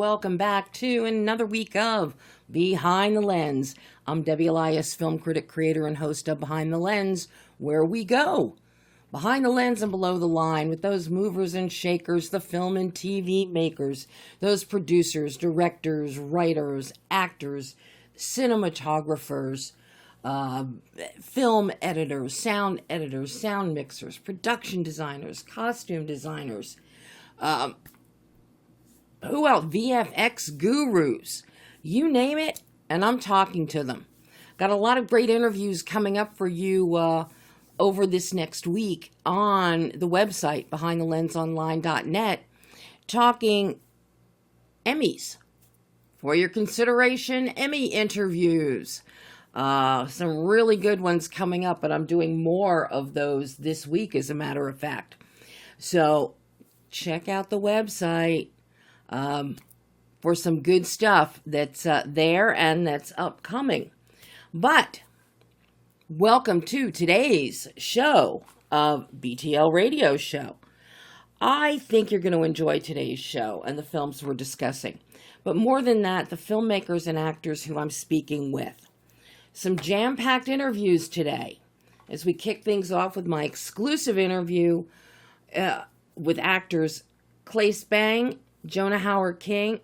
welcome back to another week of Behind the Lens. I'm Debbie Elias, film critic, creator, and host of Behind the Lens, where we go behind the lens and below the line with those movers and shakers, the film and TV makers, those producers, directors, writers, actors, cinematographers, film editors, sound mixers, production designers, costume designers, who else? VFX gurus. You name it, and I'm talking to them. Got a lot of great interviews coming up for you over this next week on the website, behindthelensonline.net, talking Emmys. For your consideration, Emmy interviews. Some really good ones coming up, but I'm doing more of those this week, as a matter of fact. So check out the website for some good stuff that's there and that's upcoming. But welcome to today's show of BTLRadioShow. I think you're going to enjoy today's show and the films we're discussing. But more than that, the filmmakers and actors who I'm speaking with. Some jam-packed interviews today as we kick things off with my exclusive interview with actors CLAES BANG, JONAH HAUER-KING,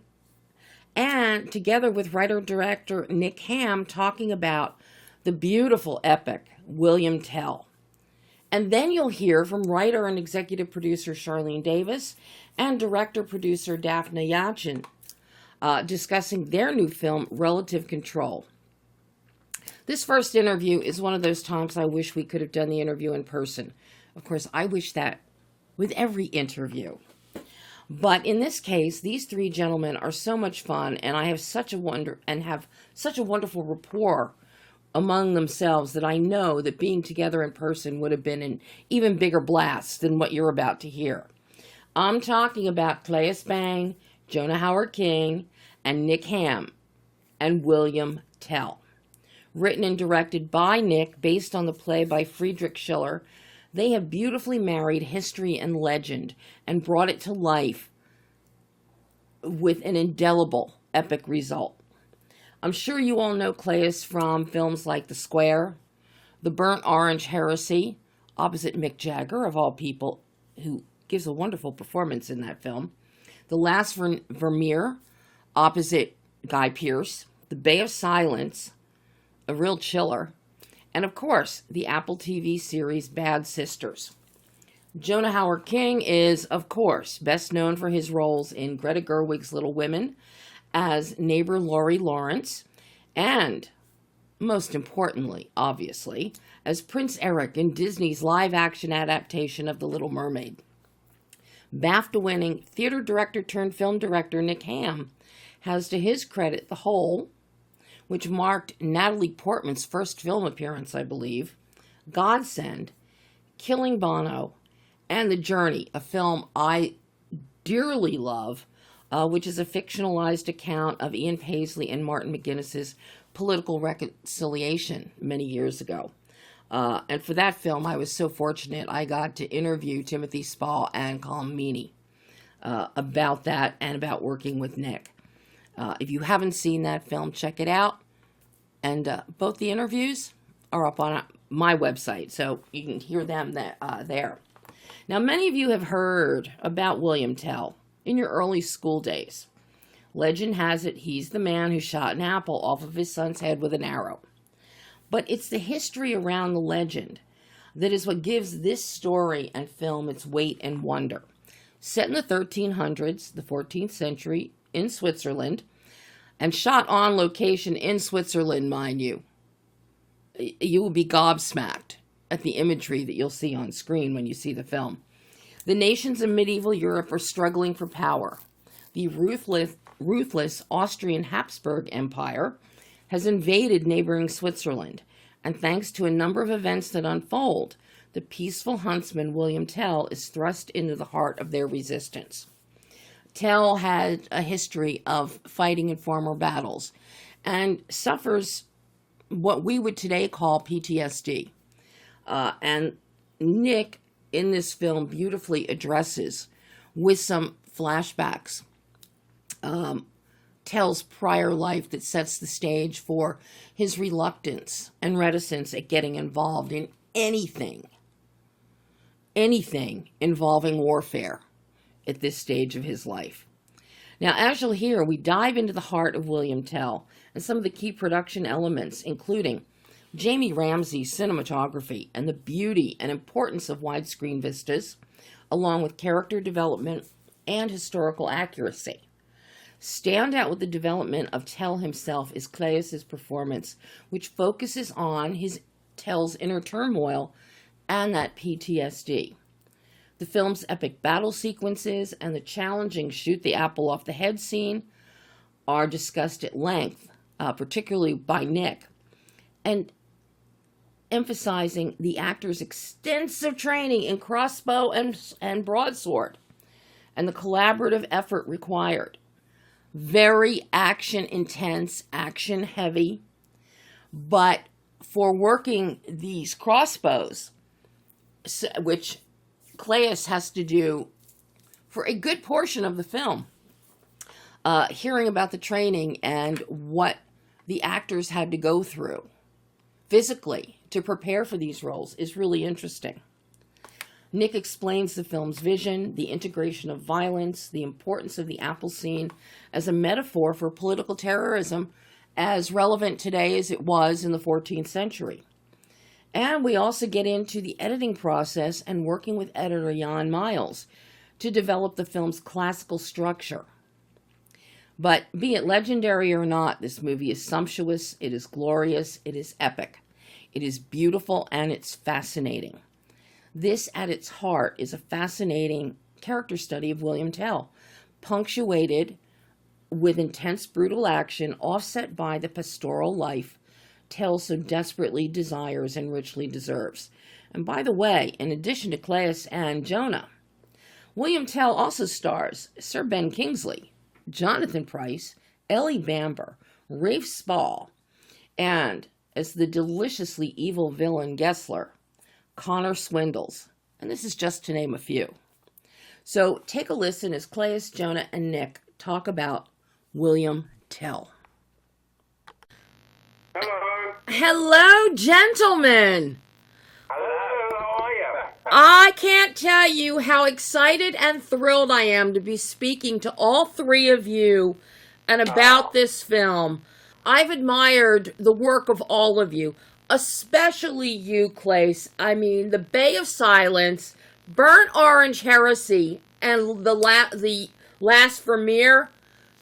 and together with writer-director NICK HAMM, talking about the beautiful epic William Tell. And then you'll hear from writer and executive producer CHARLENE DAVIS and director-producer DAFNA YACHIN discussing their new film, Relative Control. This first interview is one of those times I wish we could have done the interview in person. Of course, I wish that with every interview. But in this case, these three gentlemen are so much fun, and I have such a wonderful rapport among themselves that I know that being together in person would have been an even bigger blast than what you're about to hear. I'm talking about CLAES BANG, JONAH HAUER-KING, and NICK HAMM, and William Tell. Written and directed by Nick, based on the play by Friedrich Schiller, they have beautifully married history and legend and brought it to life with an indelible, epic result. I'm sure you all know CLAES from films like The Square, The Burnt Orange Heresy, opposite Mick Jagger, of all people, who gives a wonderful performance in that film, The Last Vermeer, opposite Guy Pearce, The Bay of Silence, a real chiller, and of course, the Apple TV series Bad Sisters. JONAH HAUER-KING is, of course, best known for his roles in Greta Gerwig's Little Women as neighbor Laurie Lawrence, and, most importantly, obviously, as Prince Eric in Disney's live-action adaptation of The Little Mermaid. BAFTA-winning theater director turned film director NICK HAMM has to his credit The Hole, which marked Natalie Portman's first film appearance, I believe, Godsend, Killing Bono, and The Journey, a film I dearly love, which is a fictionalized account of Ian Paisley and Martin McGuinness's political reconciliation many years ago. And for that film, I was so fortunate I got to interview Timothy Spall and Colm Meaney about that and about working with Nick. If you haven't seen that film, check it out. And both the interviews are up on my website, so you can hear them there. Now, many of you have heard about William Tell in your early school days. Legend has it he's the man who shot an apple off of his son's head with an arrow. But it's the history around the legend that is what gives this story and film its weight and wonder. Set in the 1300s, the 14th century, in Switzerland, and shot on location in Switzerland, mind you, you will be gobsmacked at the imagery that you'll see on screen when you see the film. The nations of medieval Europe are struggling for power. The ruthless Austrian Habsburg Empire has invaded neighboring Switzerland, and thanks to a number of events that unfold, the peaceful huntsman William Tell is thrust into the heart of their resistance. Tell had a history of fighting in former battles and suffers what we would today call PTSD. And Nick, in this film, beautifully addresses, with some flashbacks, Tell's prior life that sets the stage for his reluctance and reticence at getting involved in anything involving warfare at this stage of his life. Now, as you'll hear, we dive into the heart of William Tell and some of the key production elements, including Jamie Ramsey's cinematography and the beauty and importance of widescreen vistas, along with character development and historical accuracy. Stand out with the development of Tell himself is Claes' performance, which focuses on Tell's inner turmoil and that PTSD. The film's epic battle sequences and the challenging shoot the apple off the head scene are discussed at length, particularly by Nick, and emphasizing the actor's extensive training in crossbow and broadsword and the collaborative effort required. Very action intense, action heavy, but for working these crossbows, which Claes has to do for a good portion of the film, hearing about the training and what the actors had to go through physically to prepare for these roles is really interesting. Nick explains the film's vision, the integration of violence, the importance of the apple scene as a metaphor for political terrorism, as relevant today as it was in the 14th century. And we also get into the editing process and working with editor Jan Miles to develop the film's classical structure. But be it legendary or not, this movie is sumptuous, it is glorious, it is epic. It is beautiful and it's fascinating. This, at its heart, is a fascinating character study of William Tell, punctuated with intense, brutal action, offset by the pastoral life Tell so desperately desires and richly deserves. And by the way, in addition to Claes and Jonah, William Tell also stars Sir Ben Kingsley, Jonathan Pryce, Ellie Bamber, Rafe Spall, and as the deliciously evil villain Gessler, Connor Swindles. And this is just to name a few. So take a listen as Claes, Jonah, and Nick talk about William Tell. Hello. Hello, gentlemen. Hello, how are you? I can't tell you how excited and thrilled I am to be speaking to all three of you and about this film. I've admired the work of all of you, especially you, Claes. I mean, The Bay of Silence, Burnt Orange Heresy, and the Last Vermeer,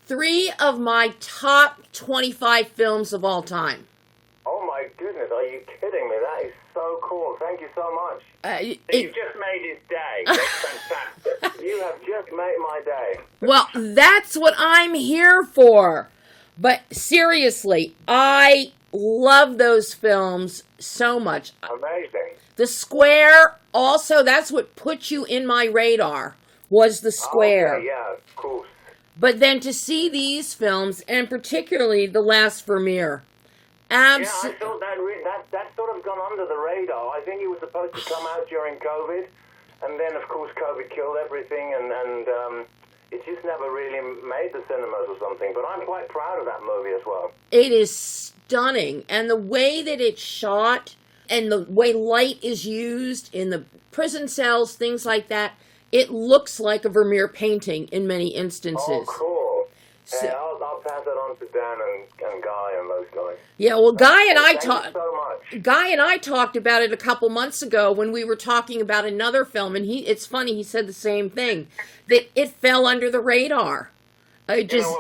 three of my top 25 films of all time. Oh my goodness, are you kidding me? That is so cool. Thank you so much. You've just made his day. That's fantastic. You have just made my day. Well, that's what I'm here for. But seriously, I love those films so much. Amazing. The Square, also, that's what put you in my radar, was The Square. Okay, yeah, of course. But then to see these films, and particularly The Last Vermeer, Yeah, I thought that sort of gone under the radar. I think it was supposed to come out during COVID, and then, of course, COVID killed everything, and it just never really made the cinemas or something. But I'm quite proud of that movie as well. It is stunning, and the way that it's shot, and the way light is used in the prison cells, things like that, it looks like a Vermeer painting in many instances. Oh, cool. So, Yeah, I'll pass it on to Dan and Guy and those guys. yeah, well, Guy and I Thank you so much. Guy and I talked about it a couple months ago when we were talking about another film, and it's funny, he said the same thing, that it fell under the radar. It just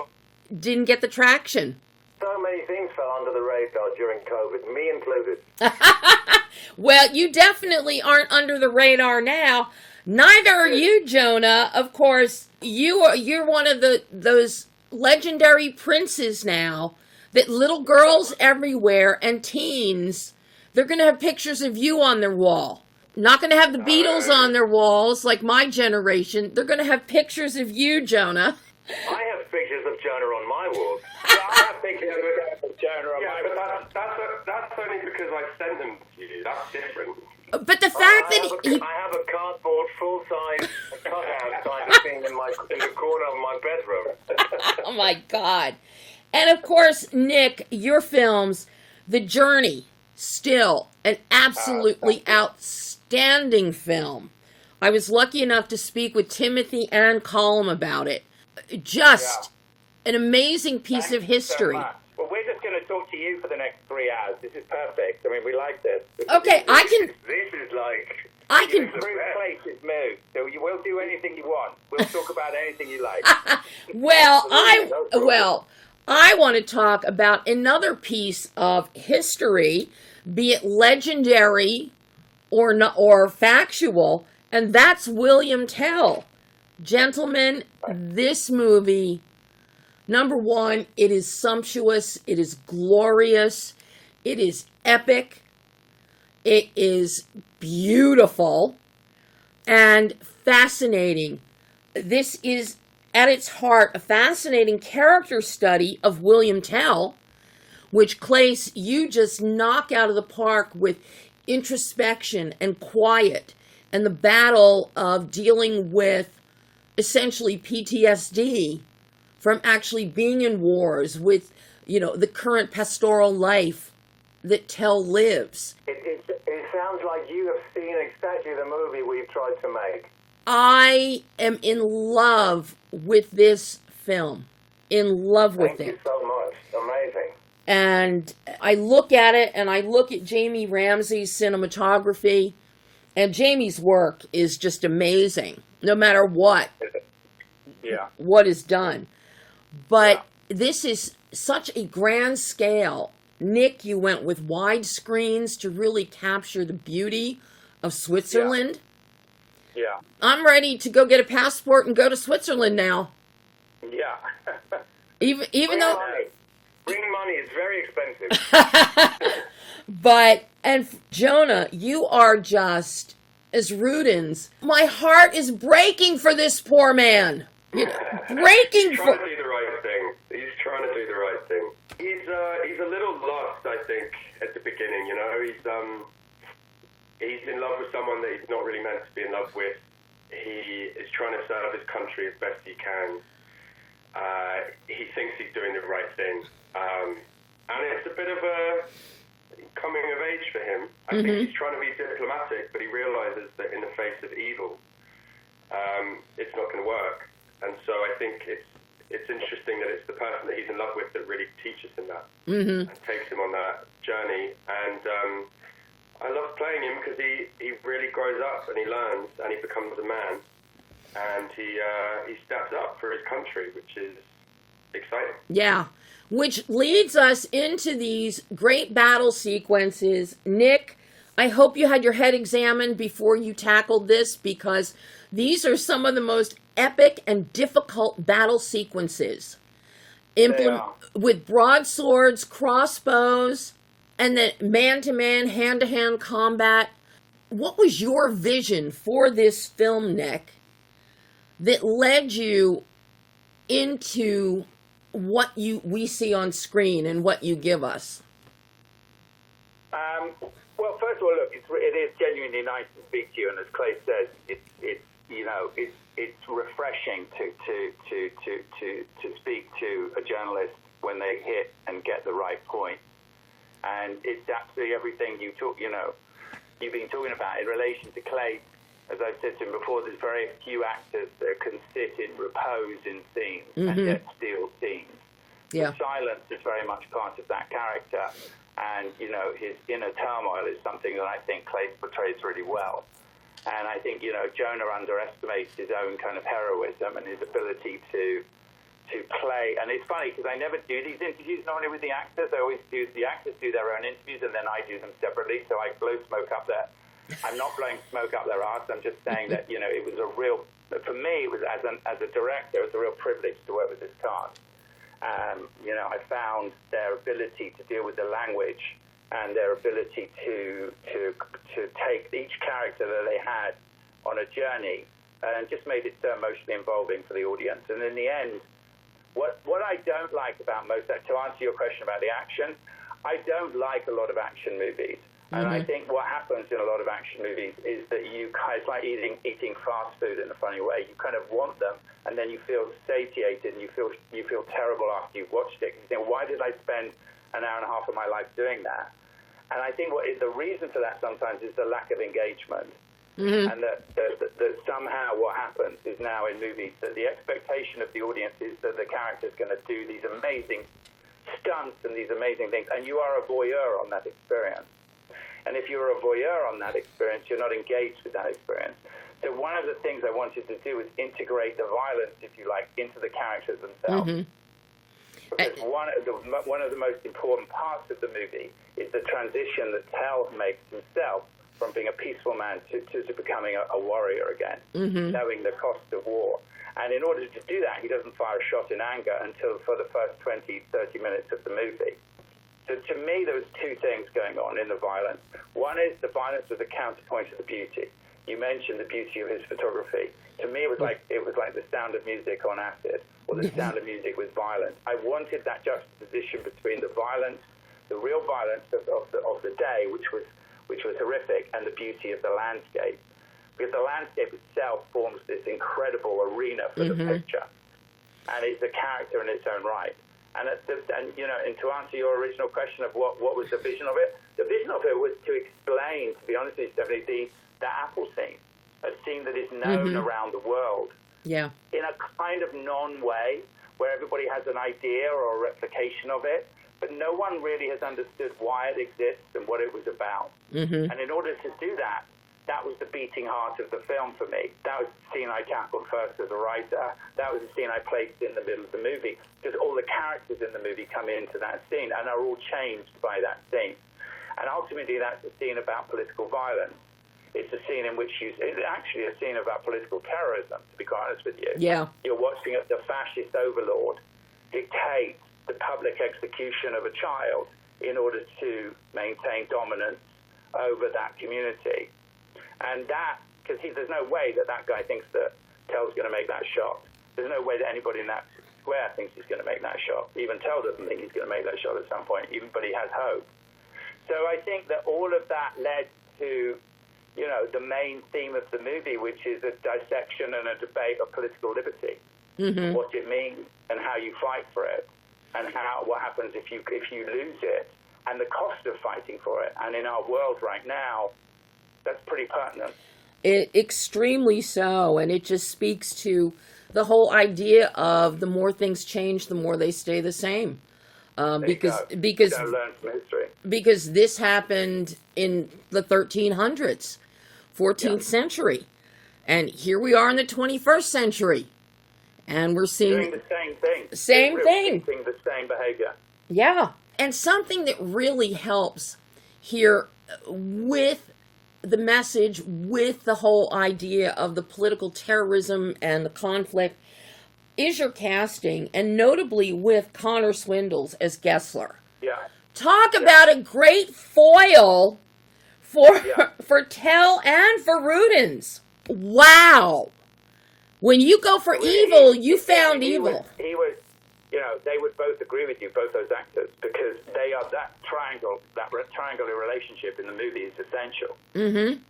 didn't get the traction. So many things fell under the radar during COVID, me included. Well, you definitely aren't under the radar now. Neither are you, Jonah. Of course, you're one of those legendary princes now that little girls everywhere and teens, they're going to have pictures of you on their wall. Not going to have the Beatles on their walls like my generation. They're going to have pictures of you, Jonah. I have pictures of Jonah on my wall. Yeah, I have pictures of Jonah on my wall. Yeah, but that's only because I sent them to you. That's different. But the fact that I have a cardboard full-size cutout kind of thing in the corner of my bedroom. Oh my God. And of course, Nick, your films, The Journey, still an absolutely outstanding film. I was lucky enough to speak with Timothy and Colm about it. Just an amazing piece of history. So well, we're just going to talk to you for the next 3 hours. This is perfect. I mean, we like this. Okay, I can... This is like... I can... Places move. So you will do anything you want. We'll talk about anything you like. Well, I want to talk about another piece of history, be it legendary or factual, and that's William Tell. Gentlemen, this movie, number one, it is sumptuous, it is glorious, it is epic, it is beautiful, and fascinating. This is, at its heart, a fascinating character study of William Tell, which, Claes, you just knock out of the park with introspection and quiet and the battle of dealing with essentially PTSD from actually being in wars with, the current pastoral life that Tell lives. It sounds like you have seen exactly the movie we've tried to make. I am in love with this film. In love with it. Thank you so much. Amazing. And I look at it, and I look at Jamie Ramsey's cinematography, and Jamie's work is just amazing, no matter what is done. But this is such a grand scale. Nick, you went with wide screens to really capture the beauty of Switzerland. Yeah. I'm ready to go get a passport and go to Switzerland now. Yeah. Even though... Bring money, it's very expensive. But, and Jonah, you are just, as Rudins, my heart is breaking for this poor man. Breaking for... He's trying to do the right thing. He's trying to do the right thing. He's a little lost, I think, at the beginning, He's in love with someone that he's not really meant to be in love with. He is trying to serve his country as best he can. He thinks he's doing the right thing. And it's a bit of a coming of age for him. I think he's trying to be diplomatic, but he realizes that in the face of evil, it's not going to work. And so I think it's interesting that it's the person that he's in love with that really teaches him that and takes him on that journey. And I love playing him because he really grows up and he learns and he becomes a man and he steps up for his country, which is exciting. Yeah, which leads us into these great battle sequences. Nick, I hope you had your head examined before you tackled this, because these are some of the most epic and difficult battle sequences. With broadswords, crossbows, and then man-to-man, hand-to-hand combat. What was your vision for this film, Nick, that led you into what we see on screen and what you give us? Well, first of all, look, it is genuinely nice to speak to you, and as Clay says, it's refreshing to speak to a journalist when they hit and get the right point. And it's absolutely everything you've been talking about in relation to Clay. As I've said to him before, there's very few actors that can sit in repose in scenes and yet steal scenes. Yeah. The silence is very much part of that character. And, his inner turmoil is something that I think Clay portrays really well. And I think, Jonah underestimates his own kind of heroism and his ability to play. And it's funny because I never do these interviews normally with the actors. The actors do their own interviews and then I do them separately. So I blow smoke up there. I'm not blowing smoke up their arse. I'm just saying that, it was a real, for me, it was as a director, it was a real privilege to work with this cast. I found their ability to deal with the language and their ability to take each character that they had on a journey and just made it so emotionally involving for the audience. And in the end, what I don't like about to answer your question about the action, I don't like a lot of action movies. And I think what happens in a lot of action movies is that it's like eating fast food in a funny way. You kind of want them, and then you feel satiated, and you feel terrible after you've watched it. You think, why did I spend an hour and a half of my life doing that? And I think the reason for that sometimes is the lack of engagement. And that somehow what happens is now in movies that the expectation of the audience is that the character's going to do these amazing stunts and these amazing things, and you are a voyeur on that experience. And if you're a voyeur on that experience, you're not engaged with that experience. So one of the things I wanted to do was integrate the violence, if you like, into the characters themselves. Because one of the most important parts of the movie is the transition that Tell makes himself from being a peaceful man to becoming a warrior again, knowing the cost of war. And in order to do that, he doesn't fire a shot in anger until for the first 20, 30 minutes of the movie. So to me, there was two things going on in the violence. One is the violence was a counterpoint to the beauty. You mentioned the beauty of his photography. To me, it was like the Sound of Music on acid, or the Sound of Music with violence. I wanted that juxtaposition between the violence, the real violence of the day, which was horrific, and the beauty of the landscape. Because the landscape itself forms this incredible arena for the picture, and it's a character in its own right. And to answer your original question of what was the vision of it, the vision of it was to explain, to be honest with you, Stephanie, the Apple scene, a scene that is known around the world, in a kind of non-way, where everybody has an idea or a replication of it, but no one really has understood why it exists and what it was about. And in order to do that, that was the beating heart of the film for me. That was the scene I tackled first as a writer. That was the scene I placed in the middle of the movie, because all the characters in the movie come into that scene and are all changed by that scene. And ultimately, that's a scene about political violence. It's a scene in which it's actually a scene about political terrorism, to be quite honest with you. Yeah. You're watching the fascist overlord dictate the public execution of a child in order to maintain dominance over that community. And because there's no way that guy thinks that Tell's going to make that shot. There's no way that anybody in that square thinks he's going to make that shot. Even Tell doesn't think he's going to make that shot at some point, but he has hope. So I think that all of that led to, the main theme of the movie, which is a dissection and a debate of political liberty, what it means and how you fight for it, and what happens if you lose it, and the cost of fighting for it. And in our world right now, that's pretty pertinent. Extremely so, and it just speaks to the whole idea of the more things change, the more they stay the same. Because don't learn from history. Because this happened in the 1300s, 14th century, and here we are in the 21st century, and we're seeing doing the same thing. Same thing. Repeating the same behavior. Yeah, and something that really helps here with the message, with the whole idea of the political terrorism and the conflict, is your casting, and notably with Connor Swindells as Gessler. Yeah. Talk about a great foil for Tell and for Rudens. Wow. When you go for evil, you found evil. He was, they would both agree with you, both those actors, because they are that triangular relationship in the movie is essential. And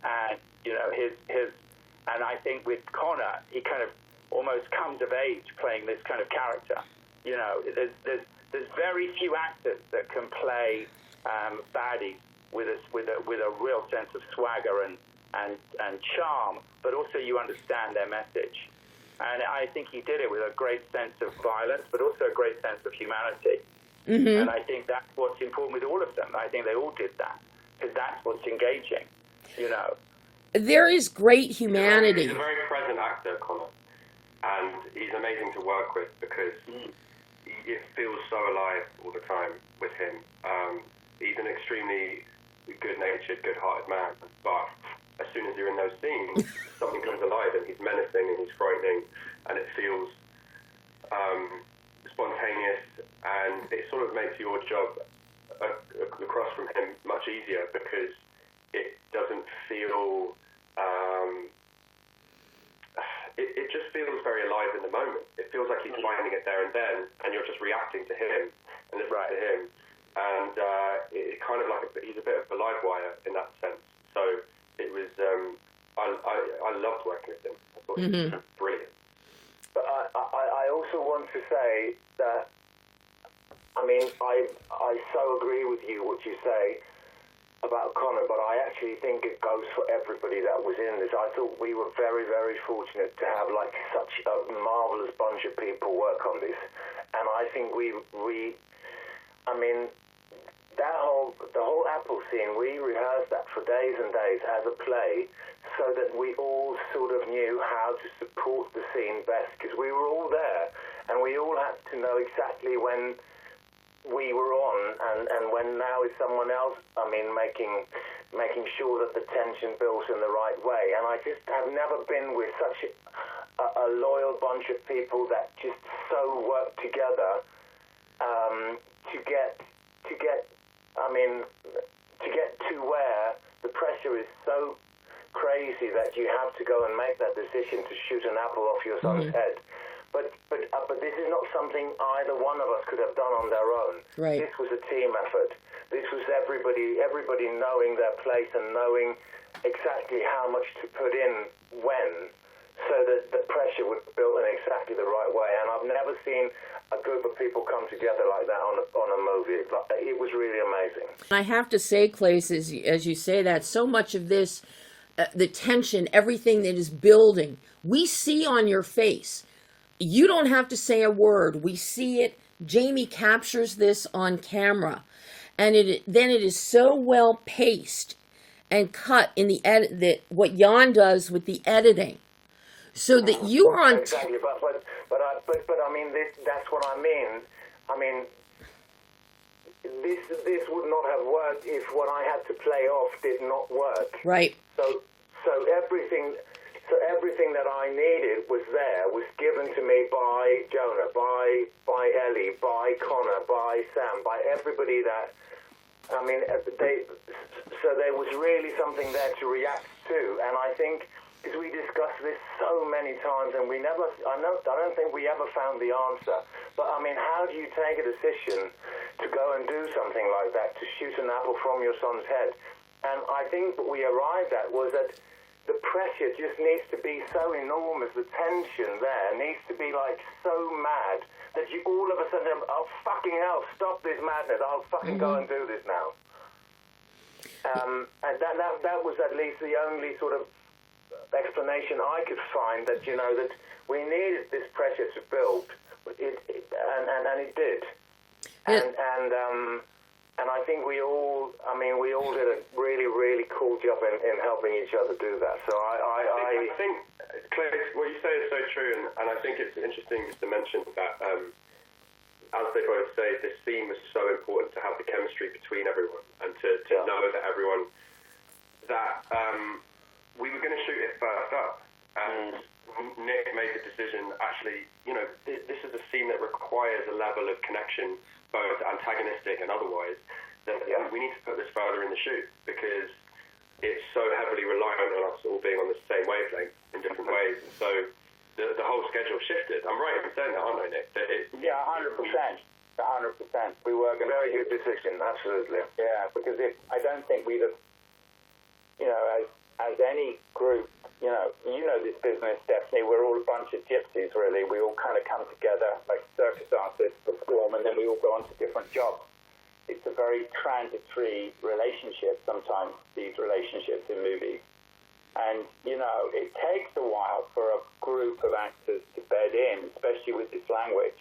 and I think with Connor, he kind of almost comes of age playing this kind of character. There's very few actors that can play baddies with a real sense of swagger and charm, but also you understand their message. And I think he did it with a great sense of violence, but also a great sense of humanity. And I think that's what's important with all of them. I think they all did that, because that's what's engaging, There is great humanity. He's a very present actor, Connor, and he's amazing to work with because it feels so alive all the time with him. He's an extremely good-natured, good-hearted man, but as soon as you're in those scenes, something comes alive and he's menacing and he's frightening and it feels spontaneous, and it sort of makes your job across from him much easier because it doesn't feel... It just feels very alive in the moment. It feels like he's finding it there and then, and you're just reacting to him and listening to him. And it's kind of like he's a bit of a live wire in thought it was brilliant. But I also want to say that, I mean, I so agree with you, what you say about Connor, but I actually think it goes for everybody that was in this. I thought we were very, very fortunate to have like such a marvelous bunch of people work on this, and I think I mean, the whole Apple scene, we rehearsed that for days and days as a play, so that we all sort of knew how to support the scene best, because we were all there, and we all had to know exactly when we were on, and when now is someone else, I mean, making sure that the tension builds in the right way. And I just have never been with such a loyal bunch of people that just so work together to get to where the pressure is so crazy that you have to go and make that decision to shoot an apple off your son's head. But this is not something either one of us could have done on their own. Right. This was a team effort. This was everybody knowing their place and knowing exactly how much to put in when, so that the pressure would be built in exactly the right way. And I've never seen a group of people come together like that on a movie. It was really amazing. I have to say, Claes, as you say that, so much of this, the tension, everything that is building, we see on your face. You don't have to say a word. We see it. Jamie captures this on camera. And then it is so well paced and cut in the edit, that what Jan does with the editing, so that you are on... Exactly, but I mean, that's what I mean. I mean, this would not have worked if what I had to play off did not work. Right. So everything that I needed was given to me by Jonah, by Ellie, by Connor, by Sam, by everybody that, I mean, so there was really something there to react to. And I think, because we discussed this so many times, and I don't think we ever found the answer. But I mean, how do you take a decision to go and do something like that, to shoot an apple from your son's head? And I think what we arrived at was that the pressure just needs to be so enormous, the tension there needs to be like so mad that you all of a sudden, oh fucking hell, stop this madness, I'll fucking go and do this now. And that was at least the only sort of explanation I could find, that, you know, that we needed this pressure to build, and it did. And I think we all did a really, really cool job in helping each other do that. So I think, Claes, what you say is so true, and I think it's interesting to mention that, as they both say, this scene was so important to have the chemistry between everyone, and to know that everyone, that we were going to shoot it first up, and Nick made the decision, actually, you know, this is a scene that requires a level of connection, both antagonistic and otherwise, that we need to put this further in the shoot, because it's so heavily reliant on us all being on the same wavelength in different ways. So the whole schedule shifted. I'm right in saying that, aren't I, Nick? Yeah, 100%. 100%. We were going to... very good decision, absolutely. Yeah, because I don't think we'd have, you know, as any group, you know this business, Stephanie, we're all a bunch of gypsies, really. We all kind of come together like circus artists, perform, and then we all go on to different jobs. It's a very transitory relationship sometimes, these relationships in movies. And, you know, it takes a while for a group of actors to bed in, especially with this language,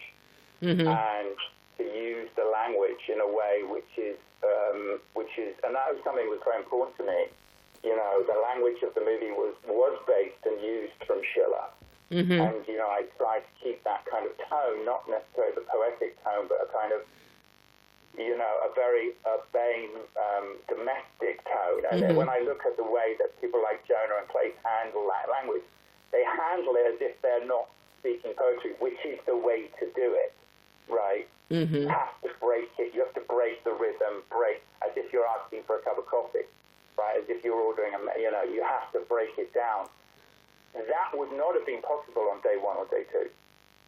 and to use the language in a way which is, and that was something that was very important to me. You know, the language of the movie was based and used from Schiller. And, you know, I tried to keep that kind of tone, not necessarily the poetic tone, but a kind of, you know, a very urbane, domestic tone. And then when I look at the way that people like Jonah and Claes handle that language, they handle it as if they're not speaking poetry, which is the way to do it, right? You have to break it. You have to break the rhythm, as if you're asking for a cup of coffee, right? As if you're ordering you have to break it down. That would not have been possible on day one or day two.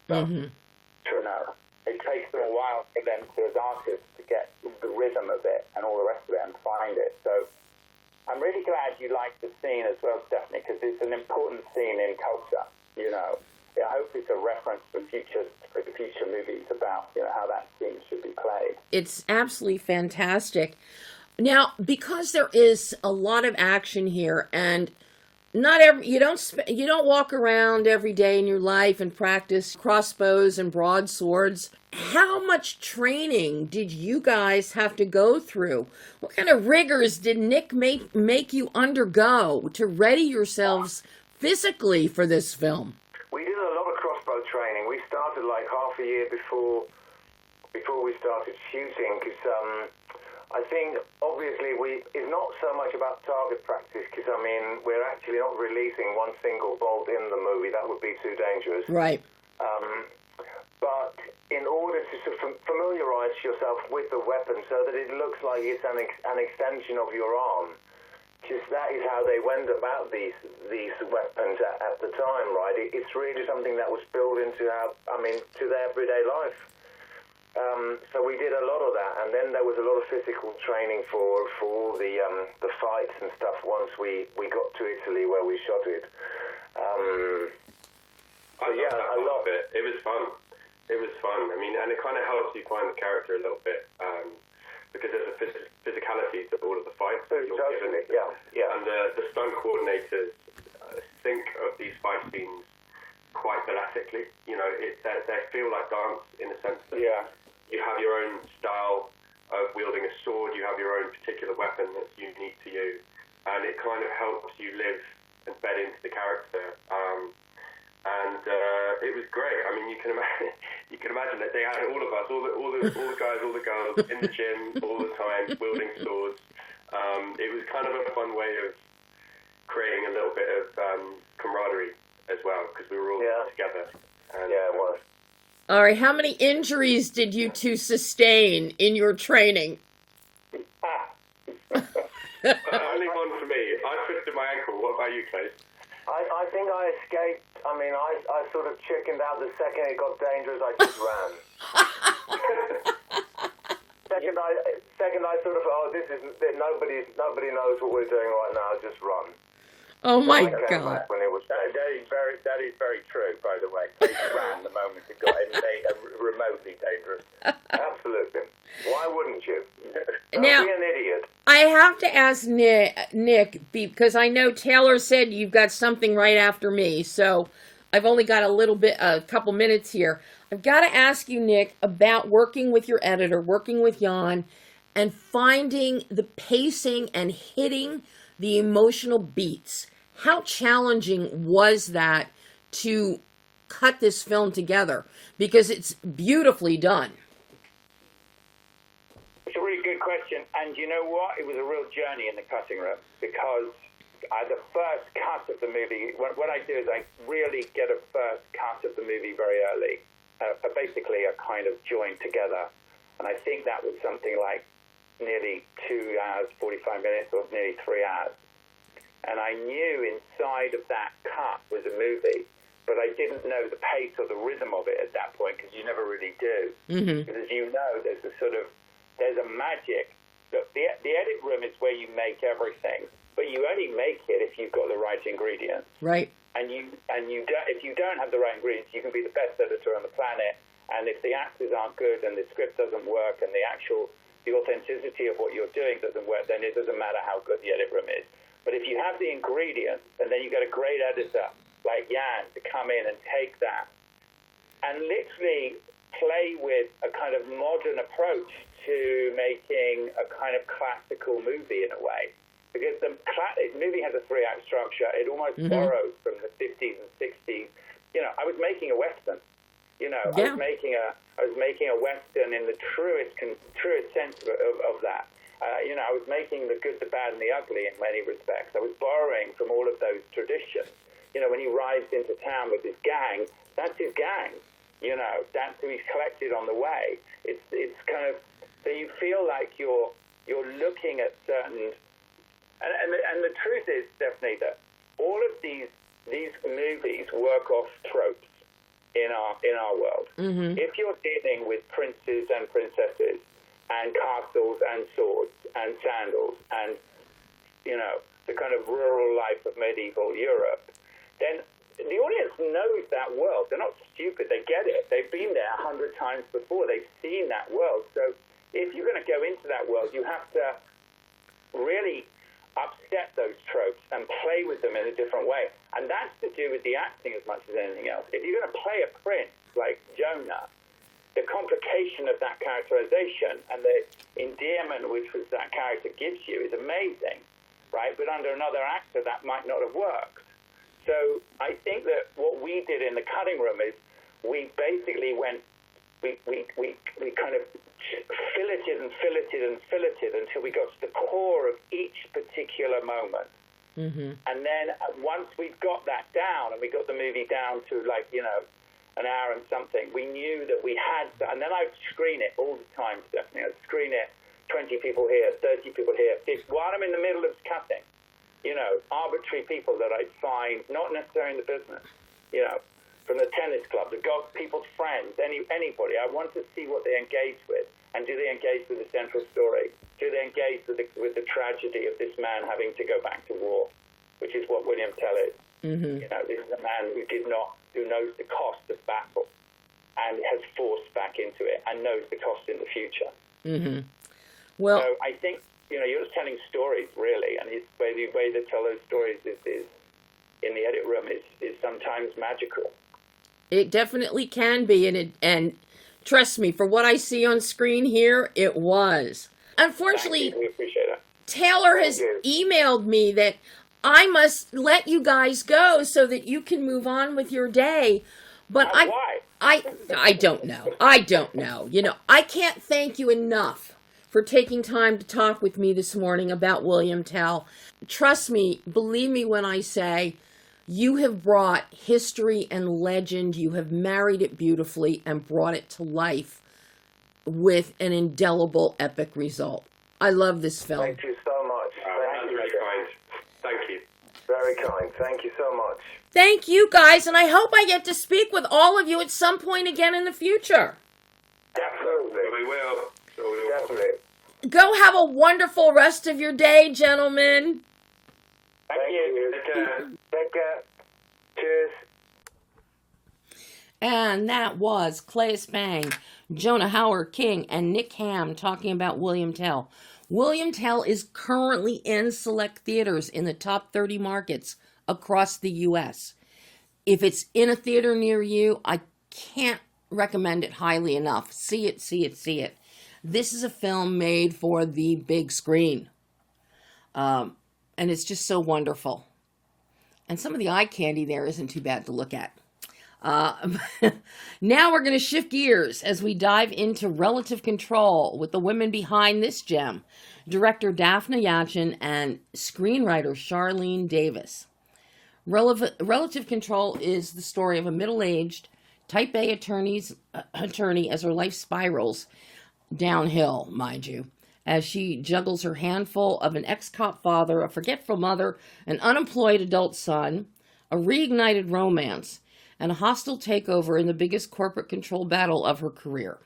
So, you know, it takes them a while for them as artists to get the rhythm of it and all the rest of it and find it. So I'm really glad you liked the scene as well, Stephanie, because it's an important scene in culture, you know. I hope it's a reference for future movies about, you know, how that scene should be played. It's absolutely fantastic. Now, because there is a lot of action here, and you don't walk around every day in your life and practice crossbows and broadswords. How much training did you guys have to go through? What kind of rigors did Nick make you undergo to ready yourselves physically for this film? We did a lot of crossbow training. We started like half a year before we started shooting, because I think obviously it's not so much about target practice, because I mean we're actually not releasing one single bolt in the movie. That would be too dangerous. Right. But in order to sort of familiarize yourself with the weapon so that it looks like it's an extension of your arm, because that is how they went about these weapons at the time, right? It's really something that was built into to their everyday life. So we did a lot of that, and then there was a lot of physical training for all the fights and stuff once we got to Italy where we shot it. I love it. It was fun. It was fun. I mean, and it kind of helps you find the character a little bit, because there's a physicality to all of the fights. Totally, yeah. And the stunt coordinators think of these fight scenes quite balletically. You know, they feel like dance in a sense that you have your own style of wielding a sword, you have your own particular weapon that's unique to you, and it kind of helps you live and bed into the character. And it was great. I mean, you can imagine that they had all of us, all the guys, all the girls in the gym all the time, wielding swords. It was kind of a fun way of creating a little bit of camaraderie as well, because we were all together. And, yeah, it was. All right, how many injuries did you two sustain in your training? Only one for me. I twisted my ankle. What about you, Claes? I think I escaped. I mean, I sort of chickened out the second it got dangerous. I just ran. Second I sort of, nobody knows what we're doing right now. Just run. Oh my God! When it was that is very true. By the way, they ran the moment it got remotely dangerous. Absolutely. Why wouldn't you? Don't Now, be an idiot. I have to ask Nick, because I know Taylor said you've got something right after me, so I've only got a couple minutes here. I've got to ask you, Nick, about working with your editor, working with Jan, and finding the pacing and hitting the emotional beats. How challenging was that to cut this film together? Because it's beautifully done. It's a really good question, and you know what? It was a real journey in the cutting room, because the first cut of the movie, what I do is I really get a first cut of the movie very early, basically a kind of joined together, and I think that was something like nearly 2 hours, 45 minutes, or nearly 3 hours. And I knew inside of that cut was a movie, but I didn't know the pace or the rhythm of it at that point, because you never really do. Mm-hmm. Because as you know, there's a magic. Look, the edit room is where you make everything, but you only make it if you've got the right ingredients. Right. And if you don't have the right ingredients, you can be the best editor on the planet. And if the actors aren't good and the script doesn't work and the authenticity of what you're doing doesn't work, then it doesn't matter how good the edit room is. But if you have the ingredients, and then you get a great editor like Jan to come in and take that and literally play with a kind of modern approach to making a kind of classical movie in a way. Because the movie has a 3-act structure. It almost borrows from the 50s and 60s. You know, I was making a Western. You know, yeah. I was making a Western in the truest sense of that. I was making the good, the bad, and the ugly in many respects. I was borrowing from all of those traditions. You know, when he rides into town with his gang, that's his gang. You know, that's who he's collected on the way. It's kind of, so you feel like you're looking at certain, and the truth is, Stephanie, that all of these movies work off tropes in our world. Mm-hmm. If you're dealing with princes and princesses and castles and swords and sandals and the kind of rural life of medieval Europe, then the audience knows that world. They're not stupid. They get it. They've been there 100 times before. They've seen that world. So if you're going to go into that world, you have to really upset those tropes and play with them in a different way. And that's to do with the acting as much as anything else. If you're going to play a prince like Jonah, the complication of that characterization and the endearment which that character gives you is amazing, right? But under another actor, that might not have worked. So I think that what we did in the cutting room is we basically went, we kind of filleted and filleted and filleted until we got to the core of each particular moment. Mm-hmm. And then once we'd got that down and we got the movie down to an hour and something, we knew that we had to, and then I'd screen it all the time, Stephanie. I'd screen it, 20 people here, 30 people here, 50, while I'm in the middle of cutting, arbitrary people that I'd find, not necessarily in the business, from the tennis club, the golf, people's friends, anybody. I want to see what they engage with, and do they engage with the central story? Do they engage with the tragedy of this man having to go back to war, which is what William Tell is. Mm-hmm. This is a man who knows the cost of battle and has forced back into it and knows the cost in the future. Mm-hmm. Well, so I think you're just telling stories really, and the way they tell those stories is in the edit room is sometimes magical. It definitely can be, and trust me, for what I see on screen here, it was. Unfortunately, we appreciate it. Taylor has emailed me that I must let you guys go so that you can move on with your day. But why? I don't know. I don't know. I can't thank you enough for taking time to talk with me this morning about William Tell. Trust me, believe me when I say you have brought history and legend. You have married it beautifully and brought it to life with an indelible, epic result. I love this film. Thank you so much. That's very kind. Thank you. Very kind. Thank you so much. Thank you, guys, and I hope I get to speak with all of you at some point again in the future. Absolutely. We will. Definitely. Go have a wonderful rest of your day, gentlemen. Thank you. Take care. Cheers. And that was CLAES BANG, Jonah Hauer-King, and Nick Hamm talking about William Tell. William Tell is currently in select theaters in the top 30 markets across the U.S. If it's in a theater near you, I can't recommend it highly enough. See it, see it, see it. This is a film made for the big screen. And it's just so wonderful. And some of the eye candy there isn't too bad to look at. Now we're going to shift gears as we dive into Relative Control with the women behind this gem, director DAFNA YACHIN and screenwriter CHARLENE DAVIS. Relative Control is the story of a middle-aged type A attorney as her life spirals downhill, mind you, as she juggles her handful of an ex-cop father, a forgetful mother, an unemployed adult son, a reignited romance, and a hostile takeover in the biggest corporate control battle of her career.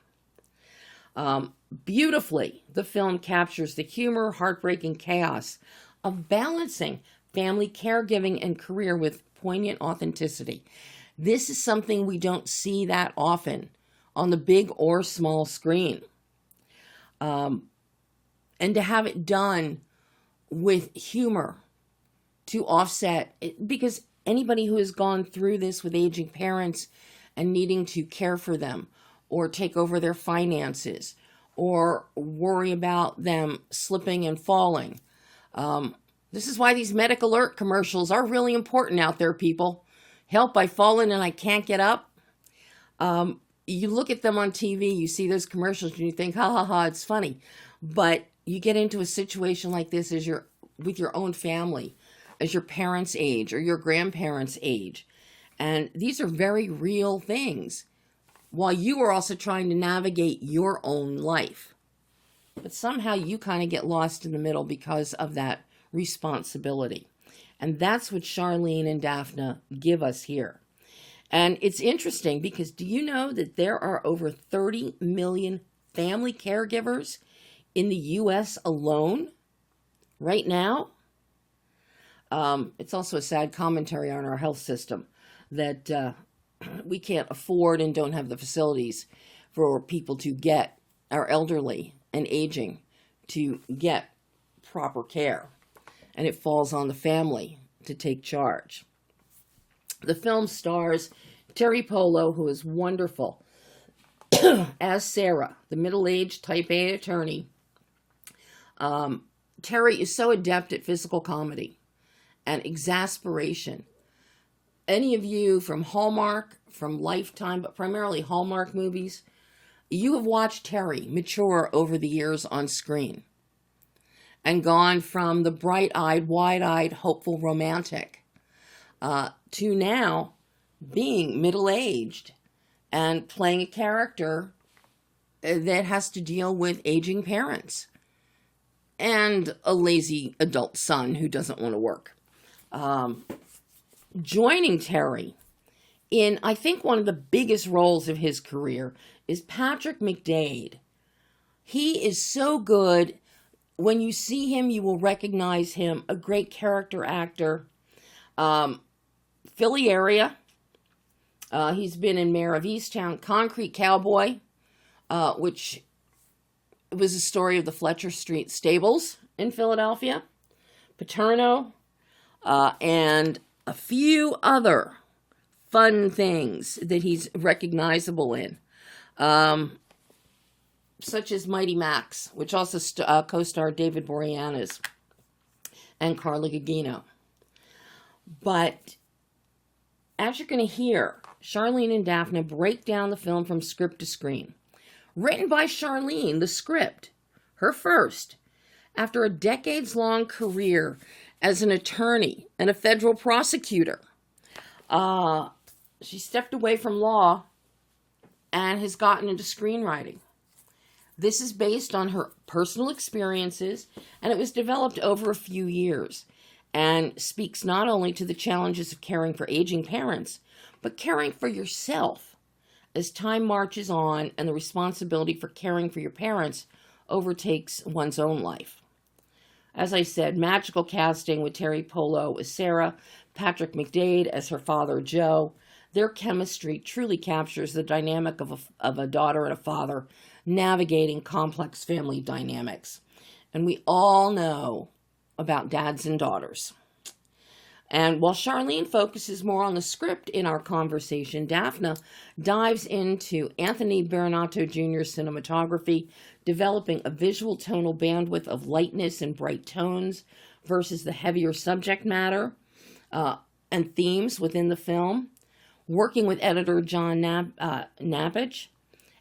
Beautifully, the film captures the humor, heartbreak, and chaos of balancing family caregiving and career with poignant authenticity. This is something we don't see that often on the big or small screen. And to have it done with humor to offset it, because anybody who has gone through this with aging parents and needing to care for them or take over their finances or worry about them slipping and falling. This is why these medic alert commercials are really important out there, people. Help, I've fallen and I can't get up. You look at them on TV, you see those commercials and you think, ha ha ha, it's funny. But you get into a situation like this with your own family, as your parents' age or your grandparents' age. And these are very real things, while you are also trying to navigate your own life. But somehow you kind of get lost in the middle because of that responsibility. And that's what CHARLENE and DAFNA give us here. And it's interesting because do you know that there are over 30 million family caregivers in the U.S. alone right now? It's also a sad commentary on our health system that we can't afford and don't have the facilities for people to get, our elderly and aging, to get proper care. And it falls on the family to take charge. The film stars Terry Polo, who is wonderful, as Sarah, the middle-aged type A attorney. Terry is so adept at physical comedy and exasperation. Any of you from Hallmark, from Lifetime, but primarily Hallmark movies, you have watched Terry mature over the years on screen and gone from the bright-eyed, wide-eyed, hopeful romantic to now being middle-aged and playing a character that has to deal with aging parents and a lazy adult son who doesn't want to work. Joining Terry in, I think, one of the biggest roles of his career is Patrick McDade. He is so good. When you see him, you will recognize him, a great character actor. Philly area. He's been in Mayor of Easttown, Concrete Cowboy, which was a story of the Fletcher Street stables in Philadelphia, Paterno, and a few other fun things that he's recognizable in, such as Mighty Max, which also co-starred David Boreanaz and Carla Gugino. But as you're going to hear, Charlene and Daphna break down the film from script to screen. Written by Charlene, the script, her first, after a decades-long career as an attorney and a federal prosecutor. She stepped away from law and has gotten into screenwriting. This is based on her personal experiences, and it was developed over a few years and speaks not only to the challenges of caring for aging parents, but caring for yourself as time marches on and the responsibility for caring for your parents overtakes one's own life. As I said, magical casting with Terry Polo as Sarah, Patrick McDade as her father Joe. Their chemistry truly captures the dynamic of a daughter and a father navigating complex family dynamics. And we all know about dads and daughters. And while Charlene focuses more on the script in our conversation, Daphna dives into Anthony Bernato Jr.'s cinematography, developing a visual tonal bandwidth of lightness and bright tones versus the heavier subject matter and themes within the film, working with editor John Nabbage,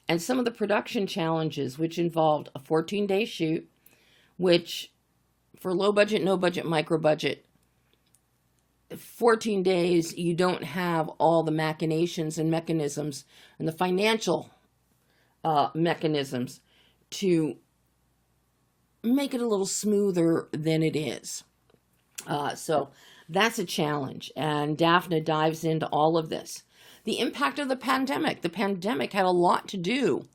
and some of the production challenges, which involved a 14-day shoot, which for low budget, no budget, micro budget, 14 days, you don't have all the machinations and mechanisms and the financial mechanisms to make it a little smoother than it is. So that's a challenge. And Daphna dives into all of this. The impact of the pandemic. The pandemic had a lot to do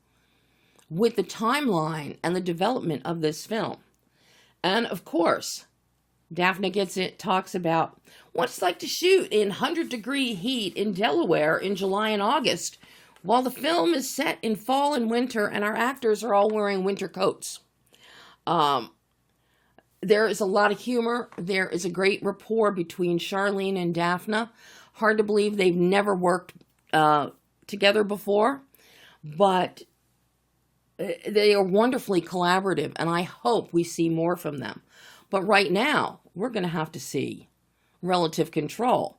with the timeline and the development of this film. And of course, Daphna talks about what it's like to shoot in 100-degree heat in Delaware in July and August, while the film is set in fall and winter and our actors are all wearing winter coats. There is a lot of humor. There is a great rapport between Charlene and Daphna. Hard to believe they've never worked together before, but they are wonderfully collaborative, and I hope we see more from them. But right now, we're going to have to see Relative Control.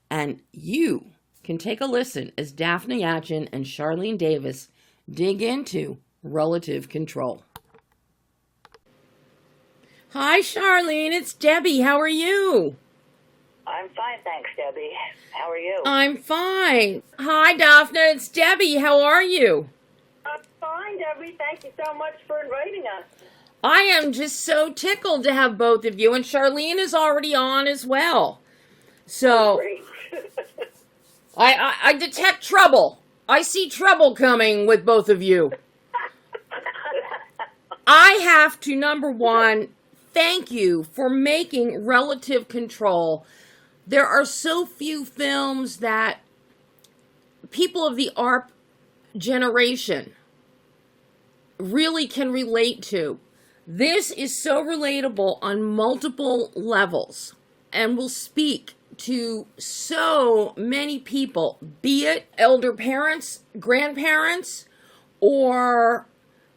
And you can take a listen as Daphna Yachin and Charlene Davis dig into Relative Control. Hi, Charlene. It's Debbie. How are you? I'm fine, thanks, Debbie. How are you? I'm fine. Hi, Daphna. It's Debbie. How are you? I'm fine, Debbie. Thank you so much for inviting us. I am just so tickled to have both of you, and Charlene is already on as well. So, Great. I detect trouble. I see trouble coming with both of you. I have to, number one, thank you for making Relative Control. There are so few films that people of the ARP generation really can relate to. This is so relatable on multiple levels and will speak to so many people, be it elder parents, grandparents, or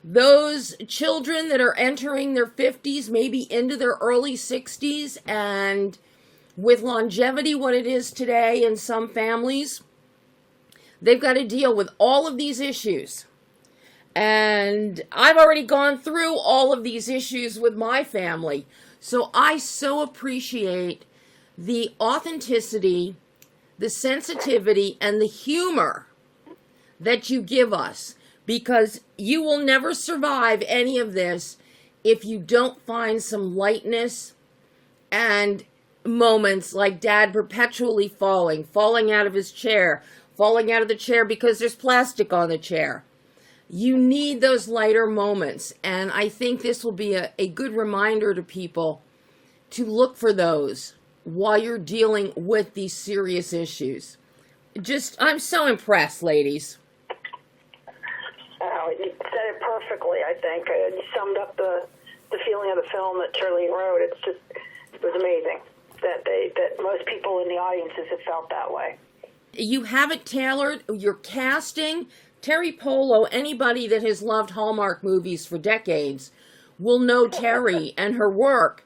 those children that are entering their 50s, maybe into their early 60s, and with longevity, what it is today in some families, they've got to deal with all of these issues. And I've already gone through all of these issues with my family. So I so appreciate the authenticity, the sensitivity, and the humor that you give us, because you will never survive any of this if you don't find some lightness and moments like Dad perpetually falling out of his chair, falling out of the chair because there's plastic on the chair. You need those lighter moments, and I think this will be a good reminder to people to look for those while you're dealing with these serious issues. I'm so impressed, ladies. You said it perfectly, I think. You summed up the feeling of the film that Charlene wrote. It was amazing that most people in the audiences have felt that way. You have it tailored, your casting. Terry Polo, anybody that has loved Hallmark movies for decades will know Terry and her work.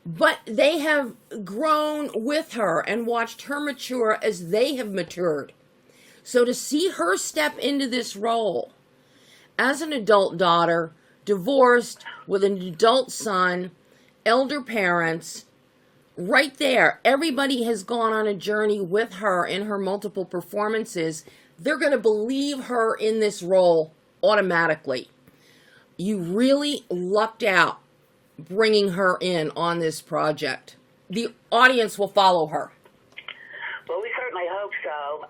But they have grown with her and watched her mature as they have matured. So to see her step into this role as an adult daughter, divorced, with an adult son, elder parents, right there, everybody has gone on a journey with her in her multiple performances. They're going to believe her in this role automatically. You really lucked out bringing her in on this project. The audience will follow her. Well, we certainly hope so.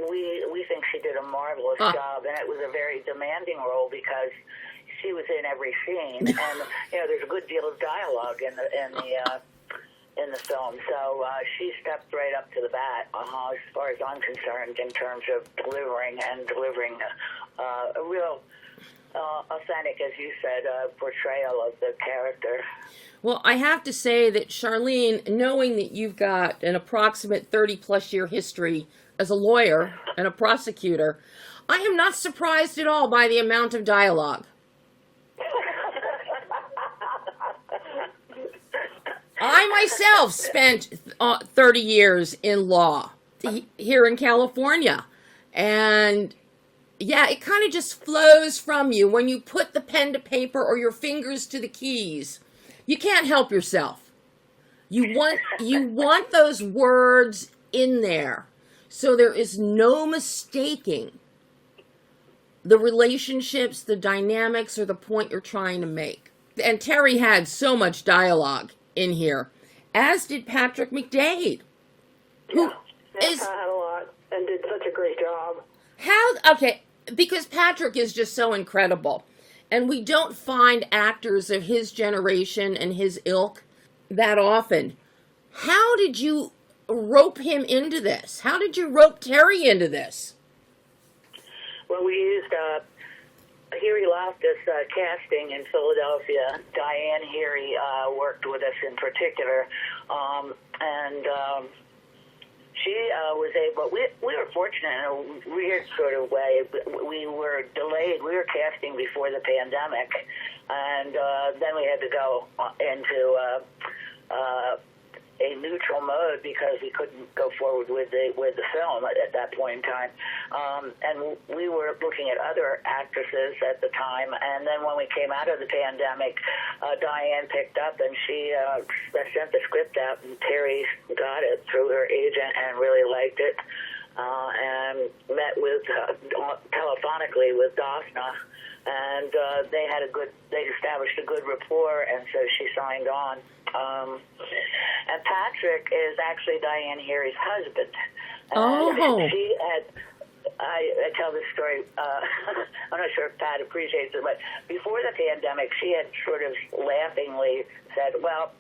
We think she did a marvelous job, and it was a very demanding role because she was in every scene, and there's a good deal of dialogue in the film. So she stepped right up to the bat, as far as I'm concerned, in terms of delivering a real authentic, as you said, portrayal of the character. Well, I have to say that, Charlene, knowing that you've got an approximate 30-plus year history as a lawyer and a prosecutor, I am not surprised at all by the amount of dialogue. I myself spent 30 years in law here in California, and yeah, it kind of just flows from you when you put the pen to paper or your fingers to the keys. You can't help yourself. You want those words in there, so there is no mistaking the relationships, the dynamics, or the point you're trying to make. And Terry had so much dialogue in here, as did Patrick McDade, who had a lot and did such a great job. Because Patrick is just so incredible, and we don't find actors of his generation and his ilk that often. How did you rope him into this? How did you rope Terry into this? Well, we used Heary Loftus casting in Philadelphia. Diane Heary worked with us in particular, and she was able. We were fortunate in a weird sort of way. We were delayed. We were casting before the pandemic, and then we had to go into a neutral mode because we couldn't go forward with the film at that point in time. And we were looking at other actresses at the time. And then when we came out of the pandemic, Diane picked up and she sent the script out, and Terry got it through her agent and really liked it, and met with telephonically with DAFNA. And they established a good rapport, and so she signed on. And Patrick is actually Diane Heary's husband. And she had I tell this story. I'm not sure if Pat appreciates it, but before the pandemic, she had sort of laughingly said, "Well,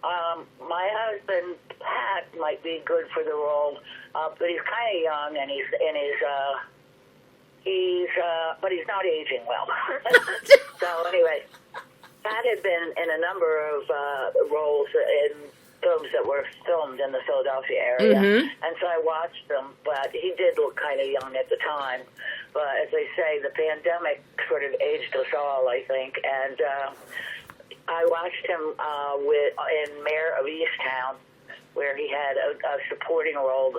my husband Pat might be good for the role, but he's kind of young and but he's not aging well." So anyway, Pat had been in a number of roles in films that were filmed in the Philadelphia area, and so I watched them, but he did look kind of young at the time. But as they say, the pandemic sort of aged us all, I think, and I watched him in Mayor of Easttown, where he had a supporting role,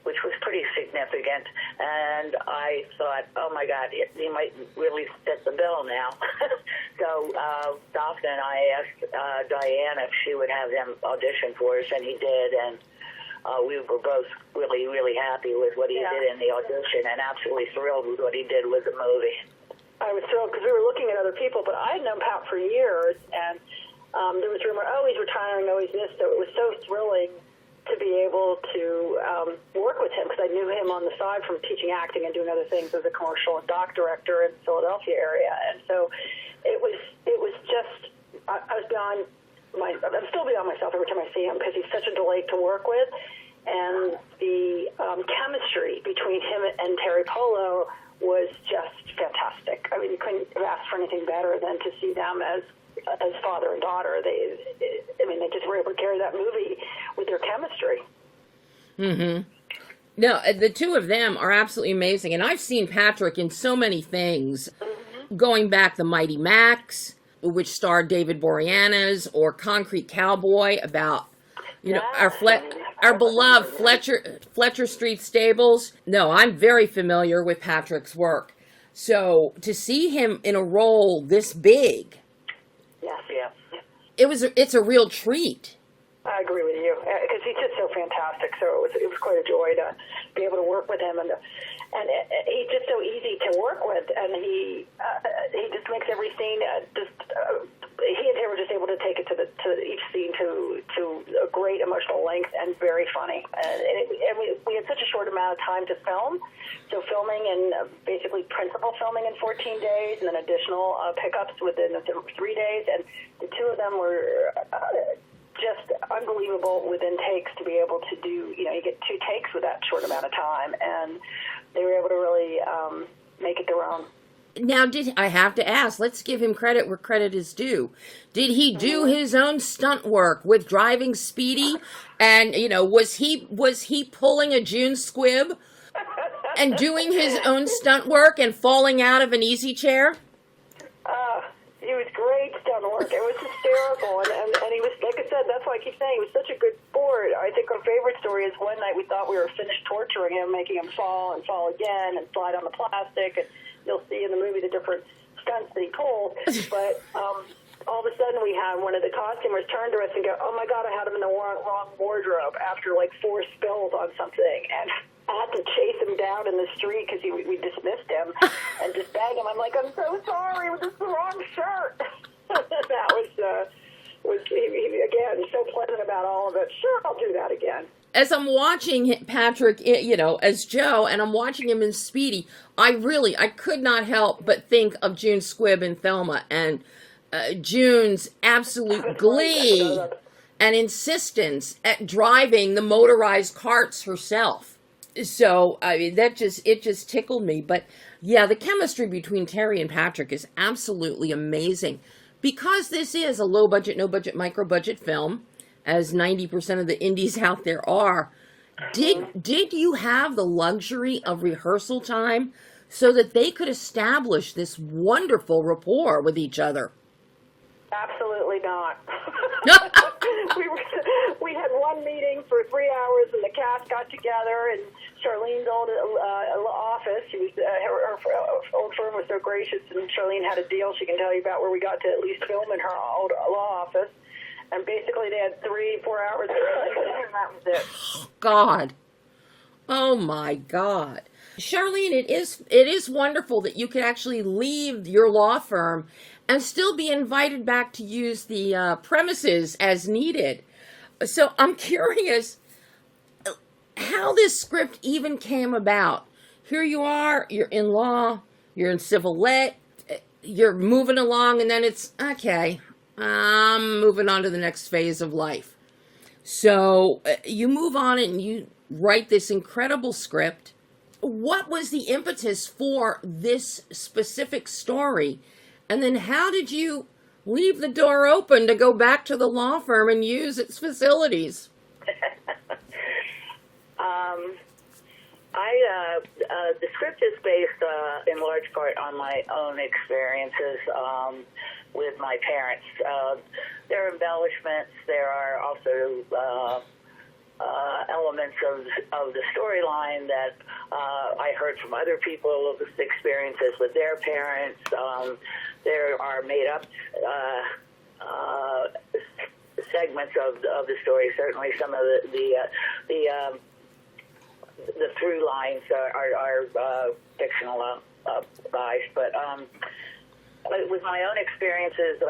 which was pretty significant. And I thought, oh my God, he might really fit the bill now. So Daphna and I asked Diane if she would have him audition for us, and he did. And we were both really, really happy with what he did in the audition, and absolutely thrilled with what he did with the movie. I was thrilled because we were looking at other people, but I had known Pat for years, and there was rumor, oh, he's retiring, oh, he's this. So it was so thrilling to be able to work with him, because I knew him on the side from teaching acting and doing other things as a commercial and doc director in the Philadelphia area. And so it was just, I was beyond I'm still beyond myself every time I see him, because he's such a delight to work with. And the chemistry between him and Terry Polo was just fantastic. I mean, you couldn't have asked for anything better than to see them as father and daughter. They just were able to carry that movie with their chemistry. No, the two of them are absolutely amazing. And I've seen Patrick in so many things, going back The Mighty Max, which starred David Boreanaz, or Concrete Cowboy, about, our beloved Fletcher Street Stables. No, I'm very familiar with Patrick's work. So to see him in a role this big, it's a real treat. I agree with you, because he's just so fantastic. So it was quite a joy to be able to work with him, and he's just so easy to work with, and he just makes every scene he and Taylor were just able to take it to each scene to a great emotional length, and very funny. And we had such a short amount of time to film, so filming and basically principal filming in 14 days, and then additional pickups within 3 days, and the two of them were just unbelievable within takes to be able to do, you get 2 takes with that short amount of time, and they were able to really make it their own. Now, I have to ask, let's give him credit where credit is due. Did he do his own stunt work with driving Speedy? And, was he pulling a June squib and doing his own stunt work and falling out of an easy chair? He was great stunt work. It was hysterical, and he was, like I said, that's why I keep saying he was such a good sport. I think our favorite story is one night we thought we were finished torturing him, making him fall and fall again and slide on the plastic, and you'll see in the movie the different stunts that he pulled. But all of a sudden we had one of the costumers turn to us and go, oh my God, I had him in the wrong wardrobe after like 4 spills on something. And I had to chase him down in the street because we dismissed him and just beg him. I'm like, I'm so sorry, this is the wrong shirt. That was he, again, so pleasant about all of it. Sure, I'll do that again. As I'm watching Patrick, as Joe, and I'm watching him in Speedy, I could not help but think of June Squibb in Thelma, and June's absolute glee and insistence at driving the motorized carts herself. So, it just tickled me. But yeah, the chemistry between Terry and Patrick is absolutely amazing, because this is a low budget, no budget, micro budget film, as 90% of the indies out there are. Did you have the luxury of rehearsal time so that they could establish this wonderful rapport with each other? Absolutely not. We had one meeting for 3 hours, and the cast got together, and Charlene's old office, her old firm was so gracious, and Charlene had a deal she can tell you about where we got to at least film in her old law office. And basically they had 3-4 hours and that was it. God. Oh my God. Charlene, it is wonderful that you could actually leave your law firm and still be invited back to use the premises as needed. So I'm curious how this script even came about. here you are, you're in law, you're in civil lit, you're moving along, and then it's, okay, I'm moving on to the next phase of life. So you move on and you write this incredible script. What was the impetus for this specific story? And then how did you leave the door open to go back to the law firm and use its facilities? The script is based in large part on my own experiences with my parents. There are embellishments. There are also elements of the storyline that I heard from other people's experiences with their parents. There are made-up segments of the story. Certainly, some of the through lines are fictionalized, but with my own experiences,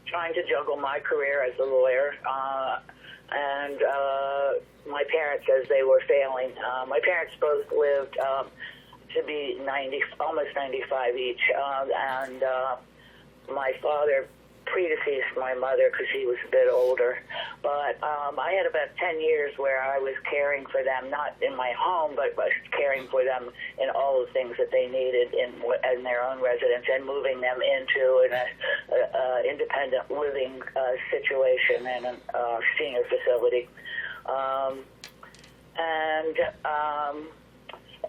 trying to juggle my career as a lawyer and my parents as they were failing. My parents both lived to be almost 95 each, and my father predeceased my mother because he was a bit older. But I had about 10 years where I was caring for them, not in my home, but caring for them in all the things that they needed in their own residence, and moving them into an independent living situation in a senior facility.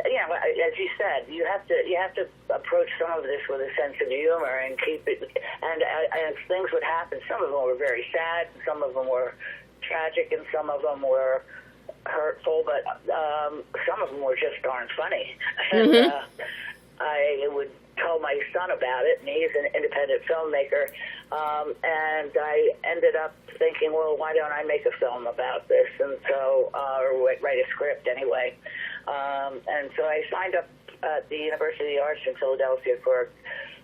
Yeah, as you said, you have to approach some of this with a sense of humor and keep it. And as things would happen, some of them were very sad, some of them were tragic, and some of them were hurtful. But some of them were just darn funny. And I would tell my son about it, and he's an independent filmmaker. And I ended up thinking, well, why don't I make a film about this? And so, or write a script anyway. And so I signed up at the University of the Arts in Philadelphia for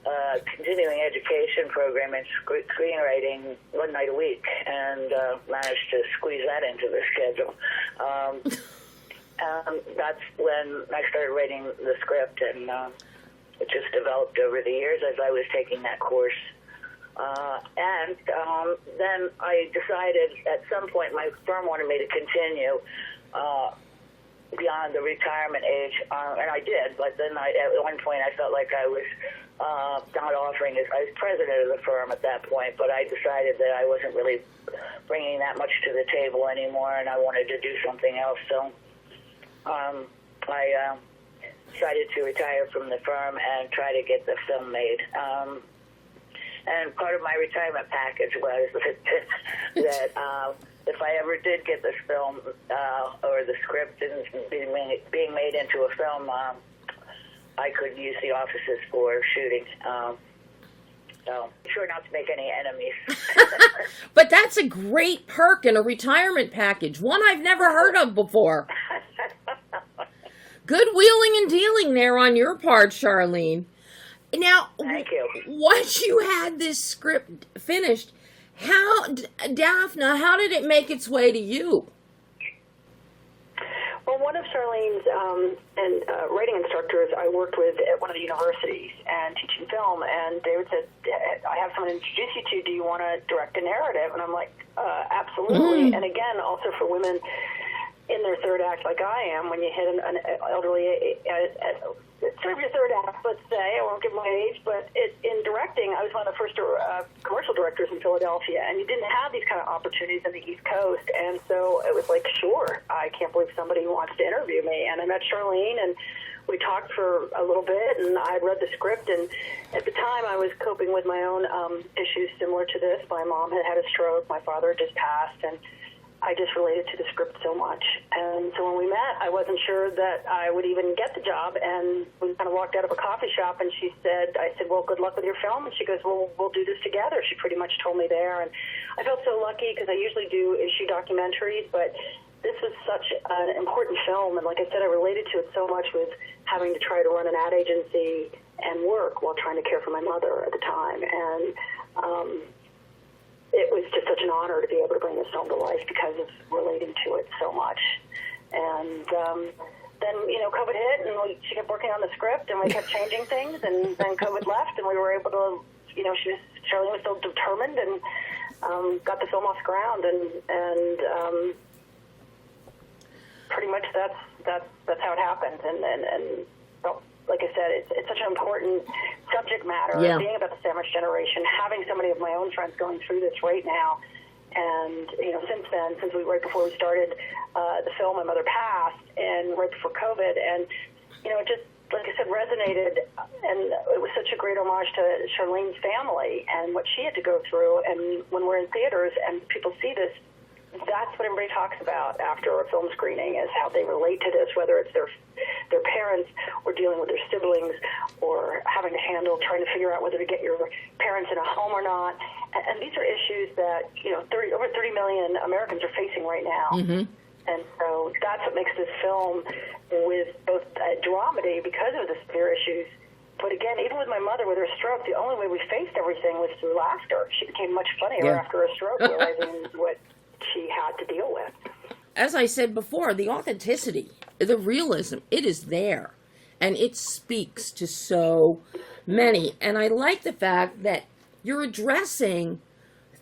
a continuing education program in screenwriting one night a week, and managed to squeeze that into the schedule. That's when I started writing the script, and it just developed over the years as I was taking that course. And then I decided at some point my firm wanted me to continue beyond the retirement age, and I did, but then at one point I felt like I was not offering it. I was president of the firm at that point, but I decided that I wasn't really bringing that much to the table anymore, and I wanted to do something else. So I decided to retire from the firm and try to get the film made. And part of my retirement package was that if I ever did get this film or the script and being made into a film, I could use the offices for shooting. So sure not to make any enemies. But that's a great perk in a retirement package, one I've never heard of before. Good wheeling and dealing there on your part, Charlene. Now, thank you. Once you had this script finished, Daphna, how did it make its way to you? Well, one of Charlene's writing instructors I worked with at one of the universities and teaching film, and David said, I have someone to introduce you to. Do you want to direct a narrative? And I'm like, absolutely. And again, also for women in their third act like I am, when you hit an elderly sort of your third act, let's say, I won't give my age, but in directing, I was one of the first commercial directors in Philadelphia, and you didn't have these kind of opportunities on the East Coast, and so it was like, sure, I can't believe somebody wants to interview me, and I met Charlene, and we talked for a little bit, and I read the script, and at the time I was coping with my own issues similar to this. My mom had had a stroke, my father had just passed, and I just related to the script so much. And so when we met, I wasn't sure that I would even get the job. And we kind of walked out of a coffee shop, and I said, well, good luck with your film. And she goes, well, we'll do this together. She pretty much told me there. And I felt so lucky because I usually do issue documentaries, but this was such an important film. And like I said, I related to it so much with having to try to run an ad agency and work while trying to care for my mother at the time. And it was just such an honor to be able to bring this film to life because of relating to it so much. And then, COVID hit, and she kept working on the script, and we kept changing things, and then COVID left, and we were able to, Charlene was still determined, and got the film off the ground, and pretty much that's how it happened, and well, like I said, it's such an important subject matter, being about the sandwich generation, having so many of my own friends going through this right now. And, since then, right before we started the film, my mother passed, and right before COVID, and, it just, like I said, resonated, and it was such a great homage to Charlene's family and what she had to go through. And when we're in theaters and people see this, that's what everybody talks about after a film screening, is how they relate to this, whether it's their parents or dealing with their siblings or having to handle trying to figure out whether to get your parents in a home or not. And these are issues that, over 30 million Americans are facing right now. Mm-hmm. And so that's what makes this film with both dramedy because of the severe issues. But again, even with my mother with her stroke, the only way we faced everything was through laughter. She became much funnier after a stroke, realizing what she had to deal with. As I said before, the authenticity, the realism, it is there. And it speaks to so many. And I like the fact that you're addressing,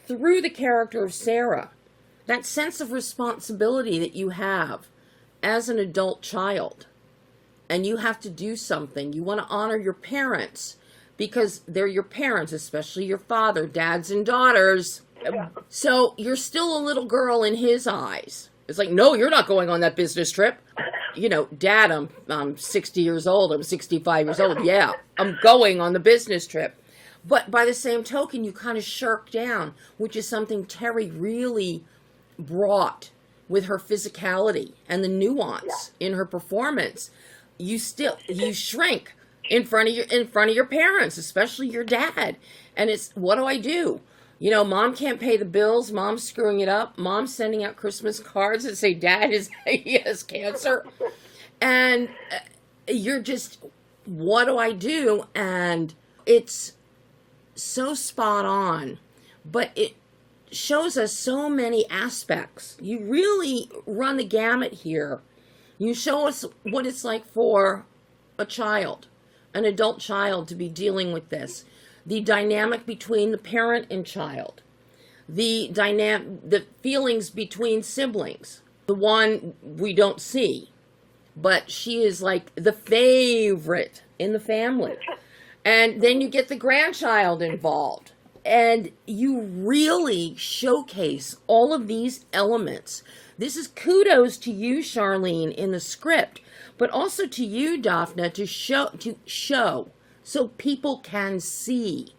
through the character of Sarah, that sense of responsibility that you have as an adult child. And you have to do something. You want to honor your parents because they're your parents, especially your father, dads and daughters. So you're still a little girl in his eyes. It's like, no, you're not going on that business trip. Dad, I'm 60 years old. I'm 65 years old. Yeah, I'm going on the business trip. But by the same token, you kind of shirk down, which is something Terry really brought with her physicality and the nuance in her performance. You shrink in front of your parents, especially your dad. And it's, what do I do? Mom can't pay the bills. Mom's screwing it up. Mom's sending out Christmas cards that say Dad he has cancer. And you're just, what do I do? And it's so spot on, but it shows us so many aspects. You really run the gamut here. You show us what it's like for a child, an adult child, to be dealing with this. The dynamic between the parent and child, the feelings between siblings, the one we don't see, but she is like the favorite in the family. And then you get the grandchild involved, and you really showcase all of these elements. This is kudos to you, Charlene, in the script, but also to you, Dafna, to show so people can see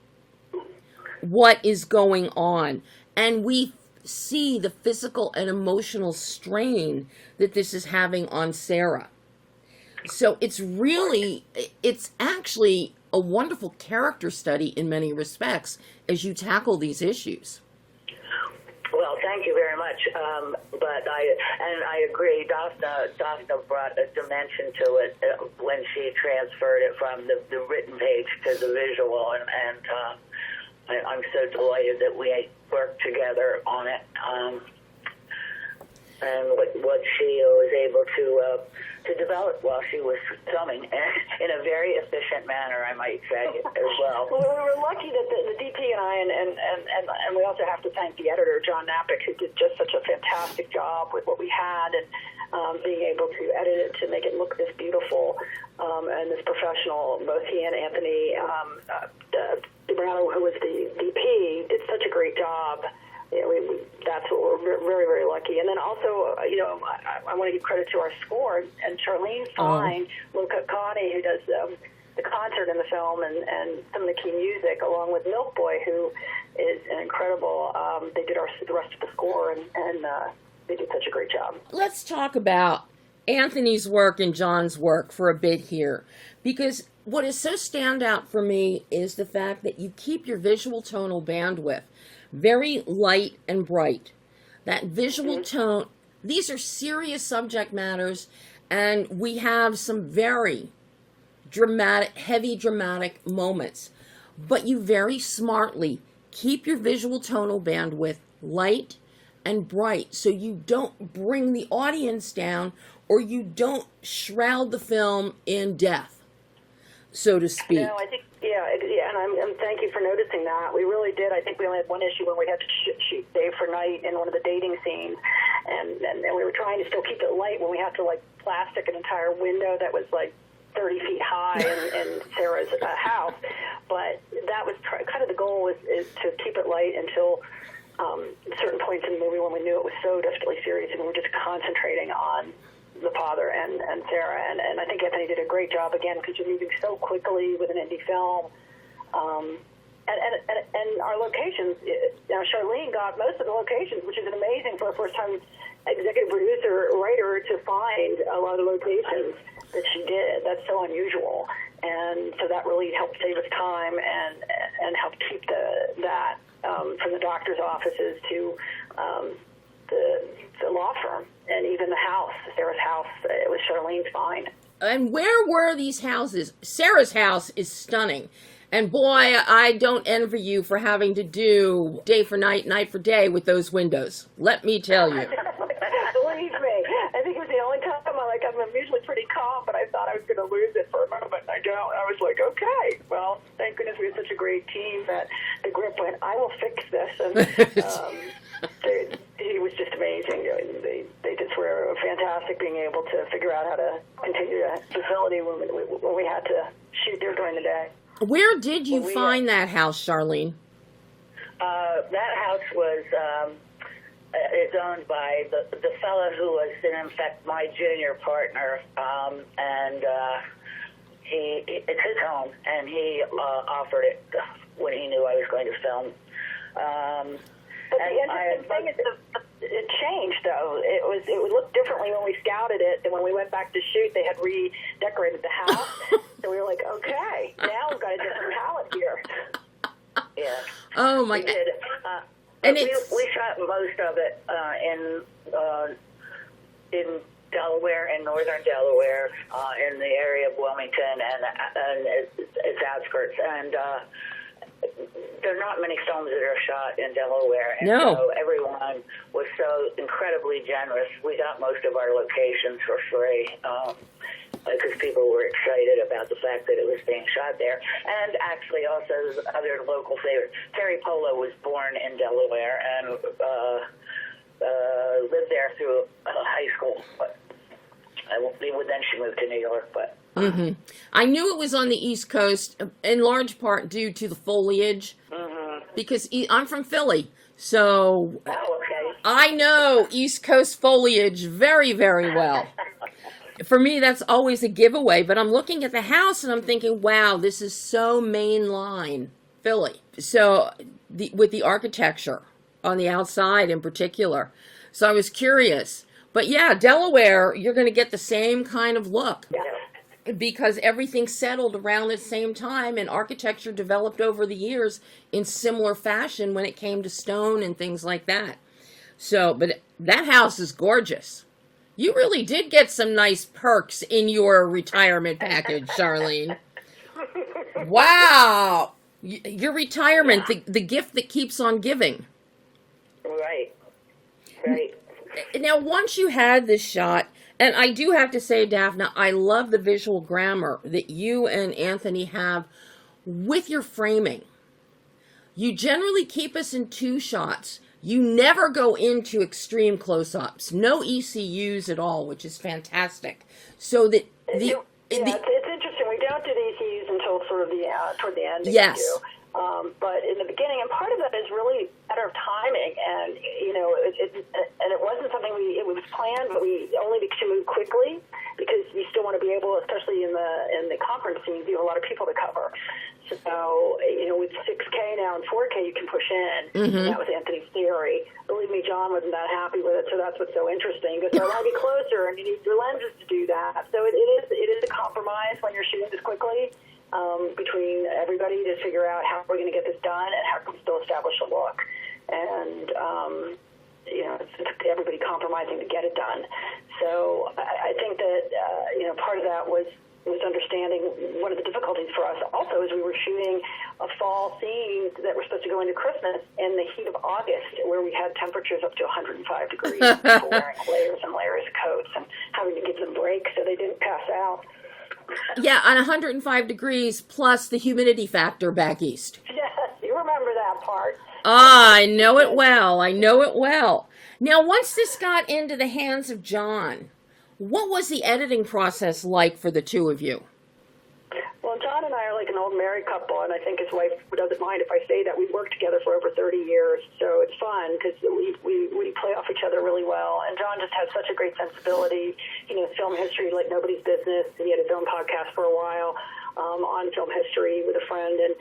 what is going on. And we see the physical and emotional strain that this is having on Sarah. So it's actually a wonderful character study in many respects as you tackle these issues. Well, thank you very much. But I agree. Dafna brought a dimension to it when she transferred it from the written page to the visual, and I'm so delighted that we worked together on it. And what she was able to develop while she was filming in a very efficient manner, I might say, as well. Well, we were lucky that the DP and I, and we also have to thank the editor, John Napick, who did just such a fantastic job with what we had, and being able to edit it to make it look this beautiful and this professional. Both he and Anthony Brown, who was the DP, did such a great job. That's what we're very, very lucky. And then also, I want to give credit to our score and Charlene Fine, Luca Connie, who does the concert in the film and some of the key music, along with Milk Boy, who is an incredible. They did the rest of the score, and they did such a great job. Let's talk about Anthony's work and John's work for a bit here, because what is so standout for me is the fact that you keep your visual tonal bandwidth very light and bright. That visual tone, these are serious subject matters, and we have some very dramatic, heavy dramatic moments. But you very smartly keep your visual tonal bandwidth light and bright, so you don't bring the audience down, or you don't shroud the film in death, so to speak. No, I think, and thank you for noticing that. We really did. I think we only had one issue when we had to shoot day for night in one of the dating scenes, and we were trying to still keep it light when we had to, like, plastic an entire window that was, like, 30 feet high in Sarah's house. But that was kind of the goal, is to keep it light until certain points in the movie when we knew it was so definitely serious, and we were just concentrating on the father and Sarah. And I think Anthony did a great job, again, because you're moving so quickly with an indie film. And our locations, Charlene got most of the locations, which is amazing for a first-time executive producer, writer, to find a lot of the locations that she did. That's so unusual. And so that really helped save us time and helped keep that from the doctor's offices to the law firm, and even the house, Sarah's house. It was Charlene's find. And where were these houses? Sarah's house is stunning. And boy, I don't envy you for having to do day for night, night for day with those windows. Let me tell you. Believe me, I think it was the only time I'm usually pretty calm, but I thought I was going to lose it for a moment. I don't. I was like, okay, well, thank goodness we had such a great team that the grip went, I will fix this. And he was just amazing. They just were fantastic, being able to figure out how to continue the facility when we had to shoot there during the day. Where did you find that house, Charlene? That house was is owned by the fellow who was, in fact, my junior partner, and it's his home, and he offered it when he knew I was going to film. But the interesting thing is it changed, though. It would look differently when we scouted it, and when we went back to shoot, they had redecorated the house. So we were like, okay, now we've got a different palette here. Yeah. Oh, my God. And we shot most of it in Delaware, in northern Delaware, in the area of Wilmington and its outskirts. And there are not many films that are shot in Delaware. And so everyone was so incredibly generous. We got most of our locations for free. Because people were excited about the fact that it was being shot there. And actually also other local favorites. Terry Polo was born in Delaware and lived there through high school. But then she moved to New York. But I knew it was on the East Coast, in large part due to the foliage, because I'm from Philly. So I know East Coast foliage very, very well. For me, that's always a giveaway, but I'm looking at the house and I'm thinking, wow, this is so mainline Philly. So with the architecture on the outside in particular. So I was curious. But yeah, Delaware, you're going to get the same kind of look. Because everything settled around the same time, and architecture developed over the years in similar fashion when it came to stone and things like that. So, but that house is gorgeous. You really did get some nice perks in your retirement package, Charlene. Wow. Your retirement, the gift that keeps on giving. Right. Now, once you had this shot, and I do have to say, Daphna, I love the visual grammar that you and Anthony have with your framing. You generally keep us in two shots. You never go into extreme close-ups. No ECUs at all, which is fantastic. So that it's interesting. We don't do the ECUs until sort of toward the end. Yes. But in the beginning, and part of that is really a matter of timing, and it wasn't something it was planned, but we only to move quickly because you still want to be able, especially in the conference scenes, you have a lot of people to cover. So, with 6K now and 4K, you can push in. And that was Anthony's theory. Believe me, John wasn't that happy with it, so that's what's so interesting. Because I want to be closer, and you need your lenses to do that. So it is a compromise when you're shooting this quickly between everybody to figure out how we're going to get this done and how can we still establish a look. And, it's everybody compromising to get it done. So I think that, part of that was was understanding one of the difficulties for us also is we were shooting a fall scene that we're supposed to go into Christmas in the heat of August, where we had temperatures up to 105 degrees, people wearing layers and layers of coats and having to give them breaks so they didn't pass out. Yeah, on 105 degrees plus the humidity factor back east. Yes, you remember that part. Ah, I know it well. I know it well. Now, once this got into the hands of John, what was the editing process like for the two of you? Well, John and I are like an old married couple, and I think his wife doesn't mind if I say that. We've worked together for over 30 years, so it's fun because we play off each other really well. And John just has such a great sensibility. He knows film history like nobody's business. He had his own podcast for a while on film history with a friend, and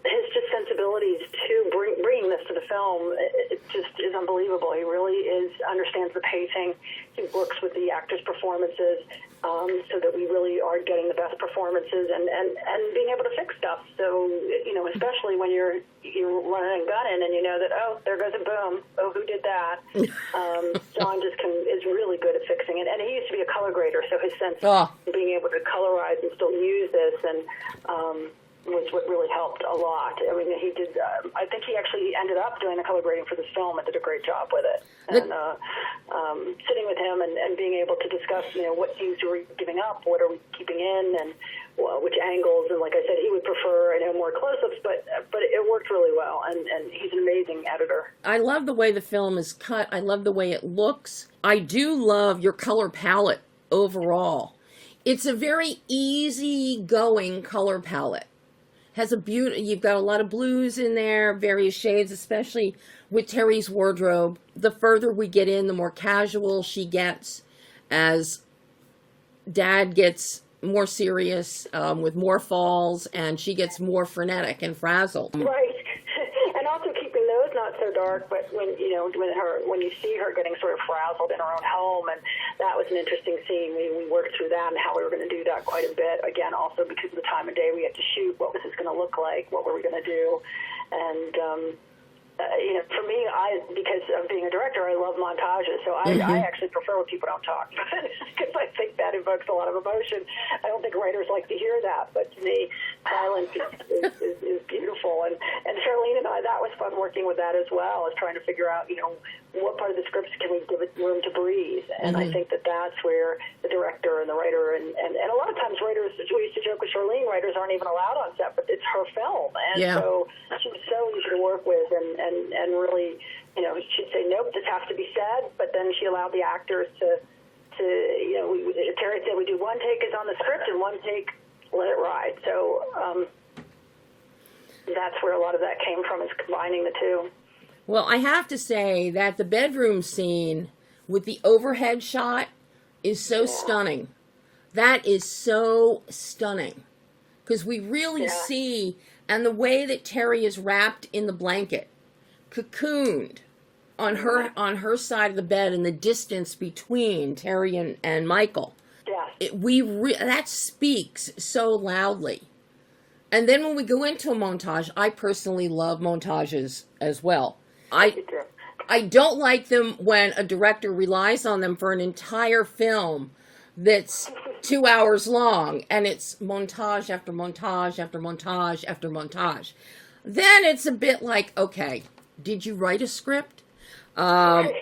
his just sensibilities to bringing this to the film, it just is unbelievable. He really understands the pacing. He works with the actors' performances so that we really are getting the best performances and being able to fix stuff. So, especially when you're running and gunning and you know that, oh, there goes a boom. Oh, who did that? John is really good at fixing it. And he used to be a color grader, so his sense of being able to colorize and still use this was what really helped a lot. I mean, he did. I think he actually ended up doing the color grading for this film and did a great job with it. And sitting with him and being able to discuss, what scenes are we giving up, what are we keeping in, and which angles. And like I said, he would prefer more close-ups, but it worked really well. And he's an amazing editor. I love the way the film is cut. I love the way it looks. I do love your color palette overall. It's a very easy-going color palette. Has a beauty. You've got a lot of blues in there, various shades, especially with Terry's wardrobe. The further we get in, the more casual she gets as Dad gets more serious with more falls, and she gets more frenetic and frazzled. Right. And also keeping those not so dark, but when you see her getting sort of frazzled in her own home, and that was an interesting scene. We worked through that and how we were going to do that quite a bit. Again, also because of the time of day we had to shoot, what was this going to look like? What were we going to do? And for me, because of being a director, I love montages. So I actually prefer when people don't talk because I think that evokes a lot of emotion. I don't think writers like to hear that, but to me, silence is beautiful. And Charlene and I, that was fun working with that as well, is trying to figure out, what part of the scripts can we give it room to breathe? And I think that's where the director and the writer, and a lot of times writers, we used to joke with Charlene, writers aren't even allowed on set, but it's her film. And so she was so easy to work with and really, she'd say, nope, this has to be said, but then she allowed the actors to Terry said we do one take is on the script and one take let it ride. So that's where a lot of that came from, is combining the two. Well, I have to say that the bedroom scene with the overhead shot is so stunning. That is so stunning. Because we really see, and the way that Terry is wrapped in the blanket, cocooned on her side of the bed, and the distance between Terry and Michael. Yeah. That speaks so loudly. And then when we go into a montage, I personally love montages as well. I don't like them when a director relies on them for an entire film that's 2 hours long, and it's montage after montage after montage after montage. Then it's a bit like, okay, did you write a script? But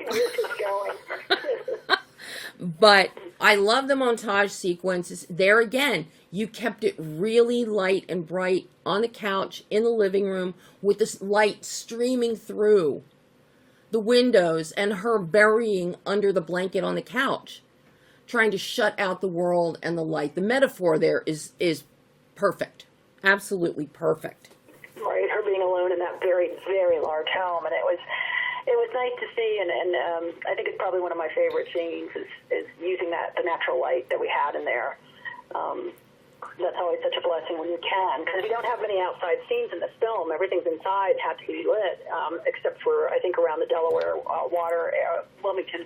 I love the montage sequences. There again, you kept it really light and bright on the couch in the living room with this light streaming through the windows and her burying under the blanket on the couch, trying to shut out the world and the light. The metaphor there is perfect. Absolutely perfect. Right, her being alone in that very, very large home, and it was nice to see, and I think it's probably one of my favorite scenes is using the natural light that we had in there. That's always such a blessing when you can, because we don't have many outside scenes in this film. Everything's inside, had to be lit, except for, I think, around the Delaware Wilmington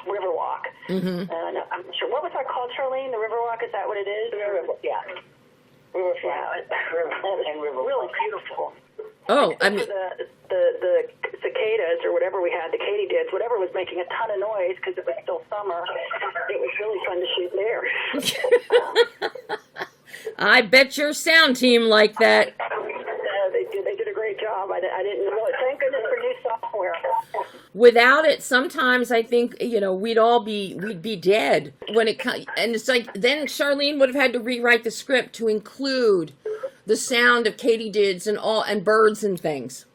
Riverwalk. Mm-hmm. And I'm not sure, what was that called, Charlene? The Riverwalk, is that what it is? Yeah. Riverfront. And Riverwalk. Really beautiful. Oh, I mean, the cicadas or whatever we had, the katydids, whatever was making a ton of noise because it was still summer. It was really fun to shoot there. I bet your sound team liked that. They did a great job. I didn't really, thank goodness for new software. Without it, sometimes I think, we'd be dead when it comes. And it's like, then Charlene would have had to rewrite the script to include the sound of katydids and birds and things.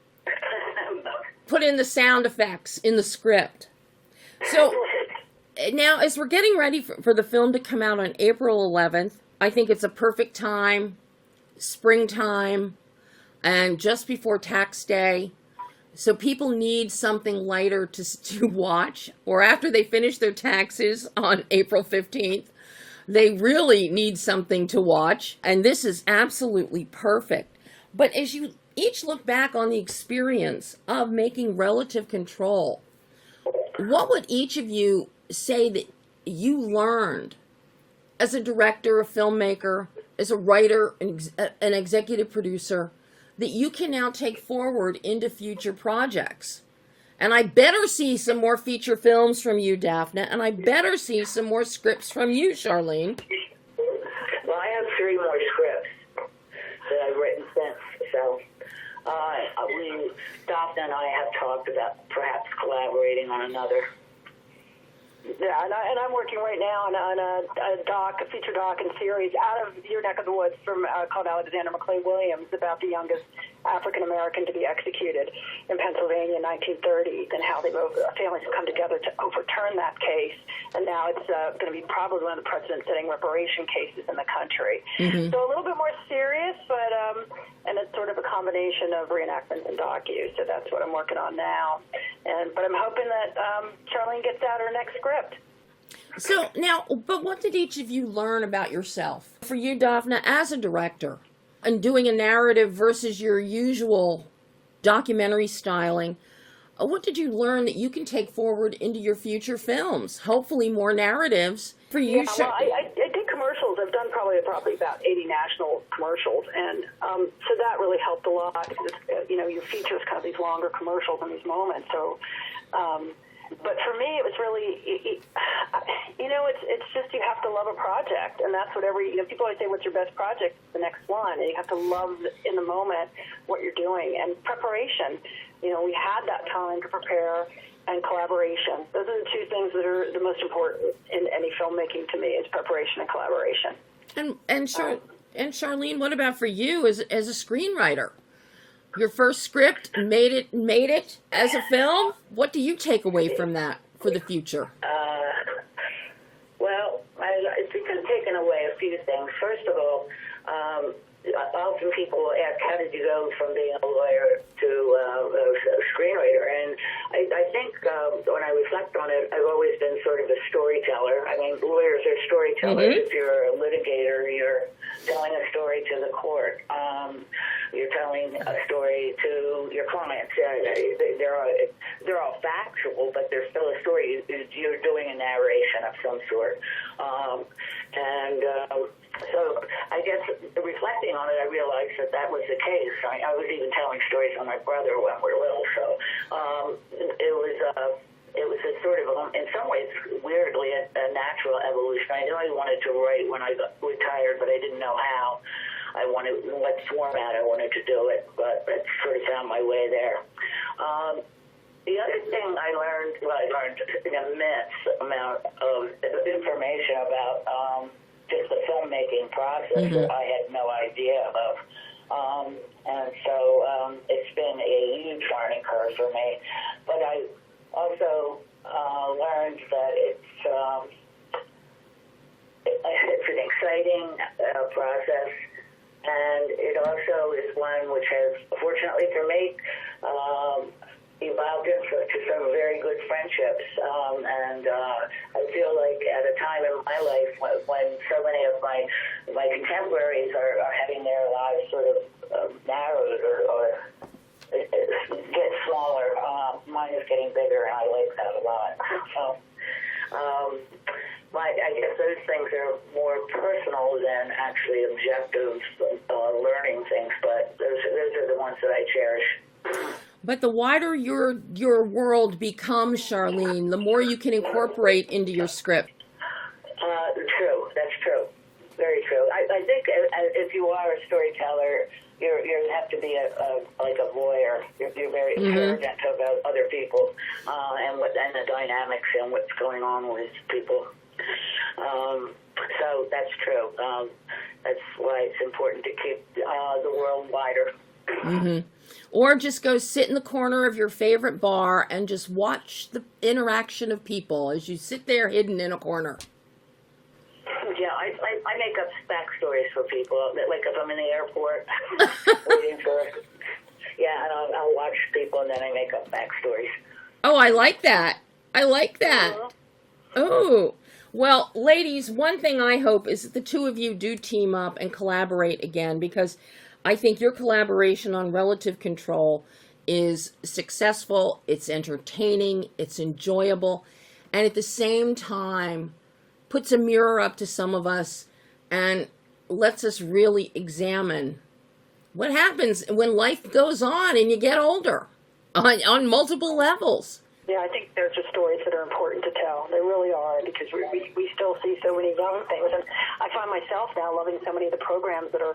Put in the sound effects in the script. So now, as we're getting ready for the film to come out on April 11th, I think it's a perfect time, springtime, and just before tax day. So people need something lighter to watch, or after they finish their taxes on April 15th, they really need something to watch. And this is absolutely perfect. But as you each look back on the experience of making Relative Control, what would each of you say that you learned as a director, a filmmaker, as a writer, an executive producer, that you can now take forward into future projects? And I better see some more feature films from you, Daphna, and I better see some more scripts from you, Charlene. Well, I have 3 more scripts that I've written since, so Daphna and I have talked about perhaps collaborating on another. Yeah, and I'm working right now on a feature doc and series out of your neck of the woods called Alexander McClay Williams, about the youngest African American to be executed in Pennsylvania in 1930, and how families have come together to overturn that case. And now it's going to be probably one of the precedent-setting reparation cases in the country. Mm-hmm. So a little bit more serious, but and it's sort of a combination of reenactments and docu. So that's what I'm working on now. But I'm hoping that Charlene gets out her next script. So now, but what did each of you learn about yourself? For you, Daphna, as a director, and doing a narrative versus your usual documentary styling, what did you learn that you can take forward into your future films? Hopefully more narratives for you. Yeah, well, I did commercials. I've done probably about 80 national commercials, and so that really helped a lot. Your features kind of these longer commercials in these moments. So, but for me, it was really, it's just you have to love a project, and that's what people always say, what's your best project? It's the next one, and you have to love in the moment what you're doing, and preparation. We had that time to prepare, and collaboration. Those are the 2 things that are the most important in any filmmaking to me, is preparation and collaboration. And Charlene, what about for you as a screenwriter? Your first script made it as a film. What do you take away from that for the future? Well, I think I've taken away a few things. First of all, often people ask, how did you go from being a lawyer to a screenwriter? And I think when I reflect on it, I've always been sort of a storyteller. I mean, lawyers are storytellers. Mm-hmm. If you're a litigator, you're telling a story to the court. You're telling a story to your clients. They're all factual, but they're still a story. You're doing a narration of some sort. So I guess reflecting on it, I realized that was the case. I was even telling stories on my brother when we were little. So it was a sort of, in some ways, weirdly a natural evolution. I knew I wanted to write when I got retired, but I didn't know how. What format I wanted to do it, but I sort of found my way there. The other thing I learned an immense amount of information about just the filmmaking process that I had no idea of. And so it's been a huge learning curve for me. But I also learned that it's an exciting process, and it also is one which has, fortunately for me, evolved into some very good friendships. And I feel like at a time in my life when so many of my contemporaries are having their lives sort of narrowed or get smaller, mine is getting bigger, and I like that a lot. So I guess those things are more personal than actually objective learning things, but those are the ones that I cherish. But the wider your world becomes, Charlene, the more you can incorporate into your script. True. That's true. Very true. I think if you are a storyteller, you have to be like a voyeur. You're very observant about other people and the dynamics and what's going on with people. So that's true. That's why it's important to keep the world wider. Mm-hmm. Or just go sit in the corner of your favorite bar and just watch the interaction of people as you sit there hidden in a corner. Yeah, I make up backstories for people. Like if I'm in the airport waiting for, and I'll watch people and then I make up backstories. Oh, I like that. Oh, well, ladies, one thing I hope is that the two of you do team up and collaborate again, because I think your collaboration on Relative Control is successful, it's entertaining, it's enjoyable, and at the same time puts a mirror up to some of us and lets us really examine what happens when life goes on and you get older on multiple levels. Yeah, I think they're just stories that are important to tell. They really are, because we still see so many young things. And I find myself now loving so many of the programs that are,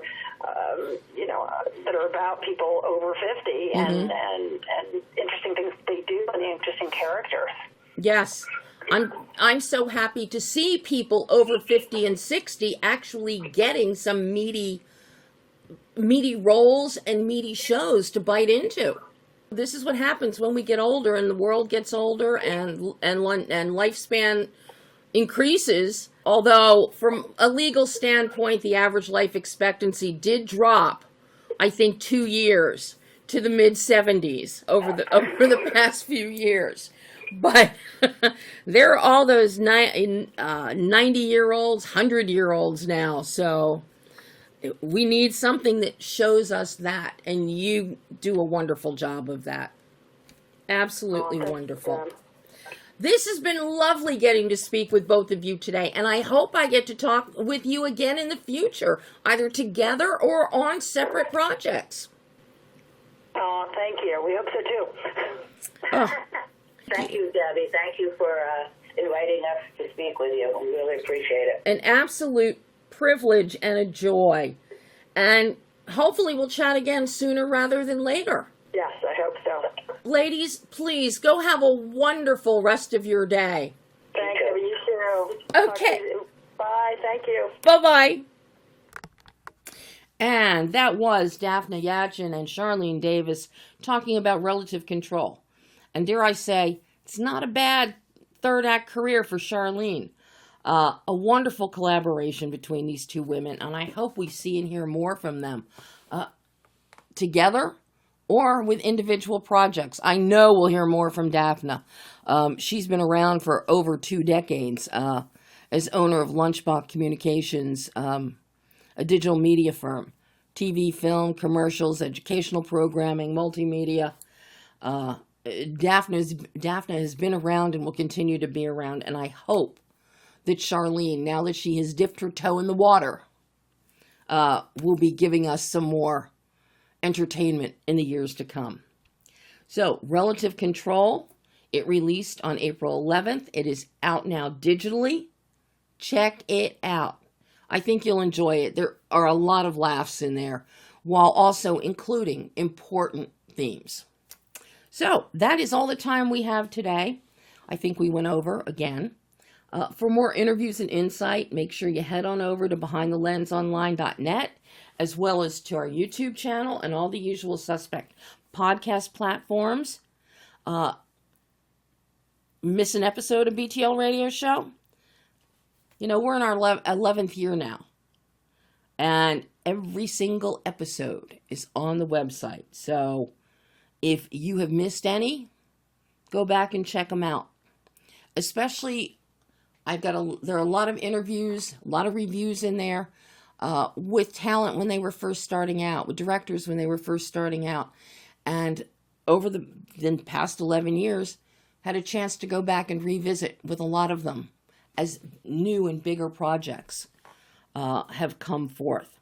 that are about people over 50 and interesting things they do and the interesting characters. Yes. I'm so happy to see people over 50 and 60 actually getting some meaty roles and meaty shows to bite into. This is what happens when we get older and the world gets older and lifespan increases. Although from a legal standpoint, the average life expectancy did drop, I think, 2 years to the mid-70s over the past few years. But there are all those 90-year-olds, 100-year-olds now. So we need something that shows us that. And you do a wonderful job of that. Absolutely wonderful. This has been lovely getting to speak with both of you today. And I hope I get to talk with you again in the future, either together or on separate projects. Oh, thank you. We hope so too. Oh. Thank you, Debbie. Thank you for inviting us to speak with you. We really appreciate it. An absolute privilege and a joy. And hopefully we'll chat again sooner rather than later. Yes, I hope so. Ladies, please go have a wonderful rest of your day. Thank you. You too. Okay. Bye. Thank you. Bye-bye. And that was DAFNA YACHIN and CHARLENE DAVIS talking about Relative Control. And dare I say, it's not a bad third act career for Charlene. A wonderful collaboration between these two women, and I hope we see and hear more from them together or with individual projects. I know we'll hear more from DAFNA. She's been around for over 2 decades as owner of Lunchbox Communications, a digital media firm, TV, film, commercials, educational programming, multimedia. DAFNA has been around and will continue to be around, and I hope that Charlene, now that she has dipped her toe in the water, will be giving us some more entertainment in the years to come. So, Relative Control, it released on April 11th. It is out now digitally. Check it out. I think you'll enjoy it. There are a lot of laughs in there, while also including important themes. So, that is all the time we have today. I think we went over again. For more interviews and insight, make sure you head on over to BehindTheLensOnline.net, as well as to our YouTube channel and all the usual suspect podcast platforms. Miss an episode of BTL Radio Show? You know, we're in our 11th year now. And every single episode is on the website. So, if you have missed any, go back and check them out. Especially, there are a lot of interviews, a lot of reviews in there with talent when they were first starting out, with directors when they were first starting out. And over the past 11 years, had a chance to go back and revisit with a lot of them as new and bigger projects have come forth.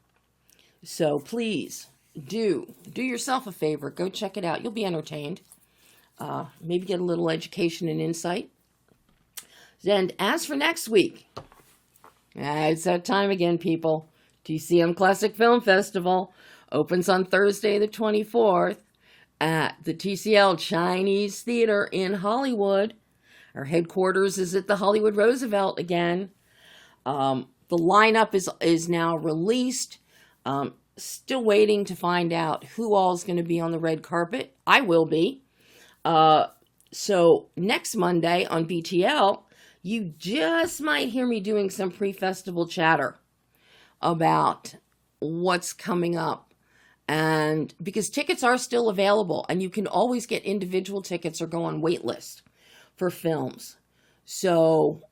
So please do yourself a favor. Go check it out. You'll be entertained. Maybe get a little education and insight. And as for next week, it's that time again, people. TCM Classic Film Festival opens on Thursday the 24th at the TCL Chinese Theater in Hollywood. Our headquarters is at the Hollywood Roosevelt again. The lineup is now released. Still waiting to find out who all is going to be on the red carpet. I will be. So next Monday on BTL, you just might hear me doing some pre-festival chatter about what's coming up. And because tickets are still available, and you can always get individual tickets or go on wait list for films. So,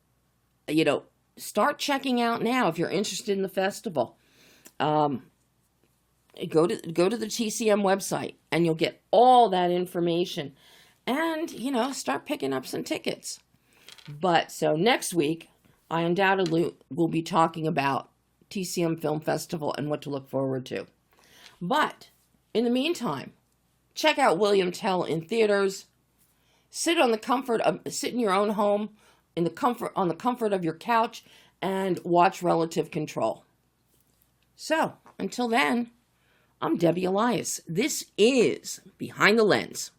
start checking out now if you're interested in the festival. Go to the TCM website and you'll get all that information, and start picking up some tickets. But so next week I undoubtedly will be talking about TCM Film Festival and what to look forward to. But in the meantime, check out William Tell in theaters. Sit in your own home on the comfort of your couch and watch Relative Control. So until then, I'm Debbie Elias. This is Behind the Lens.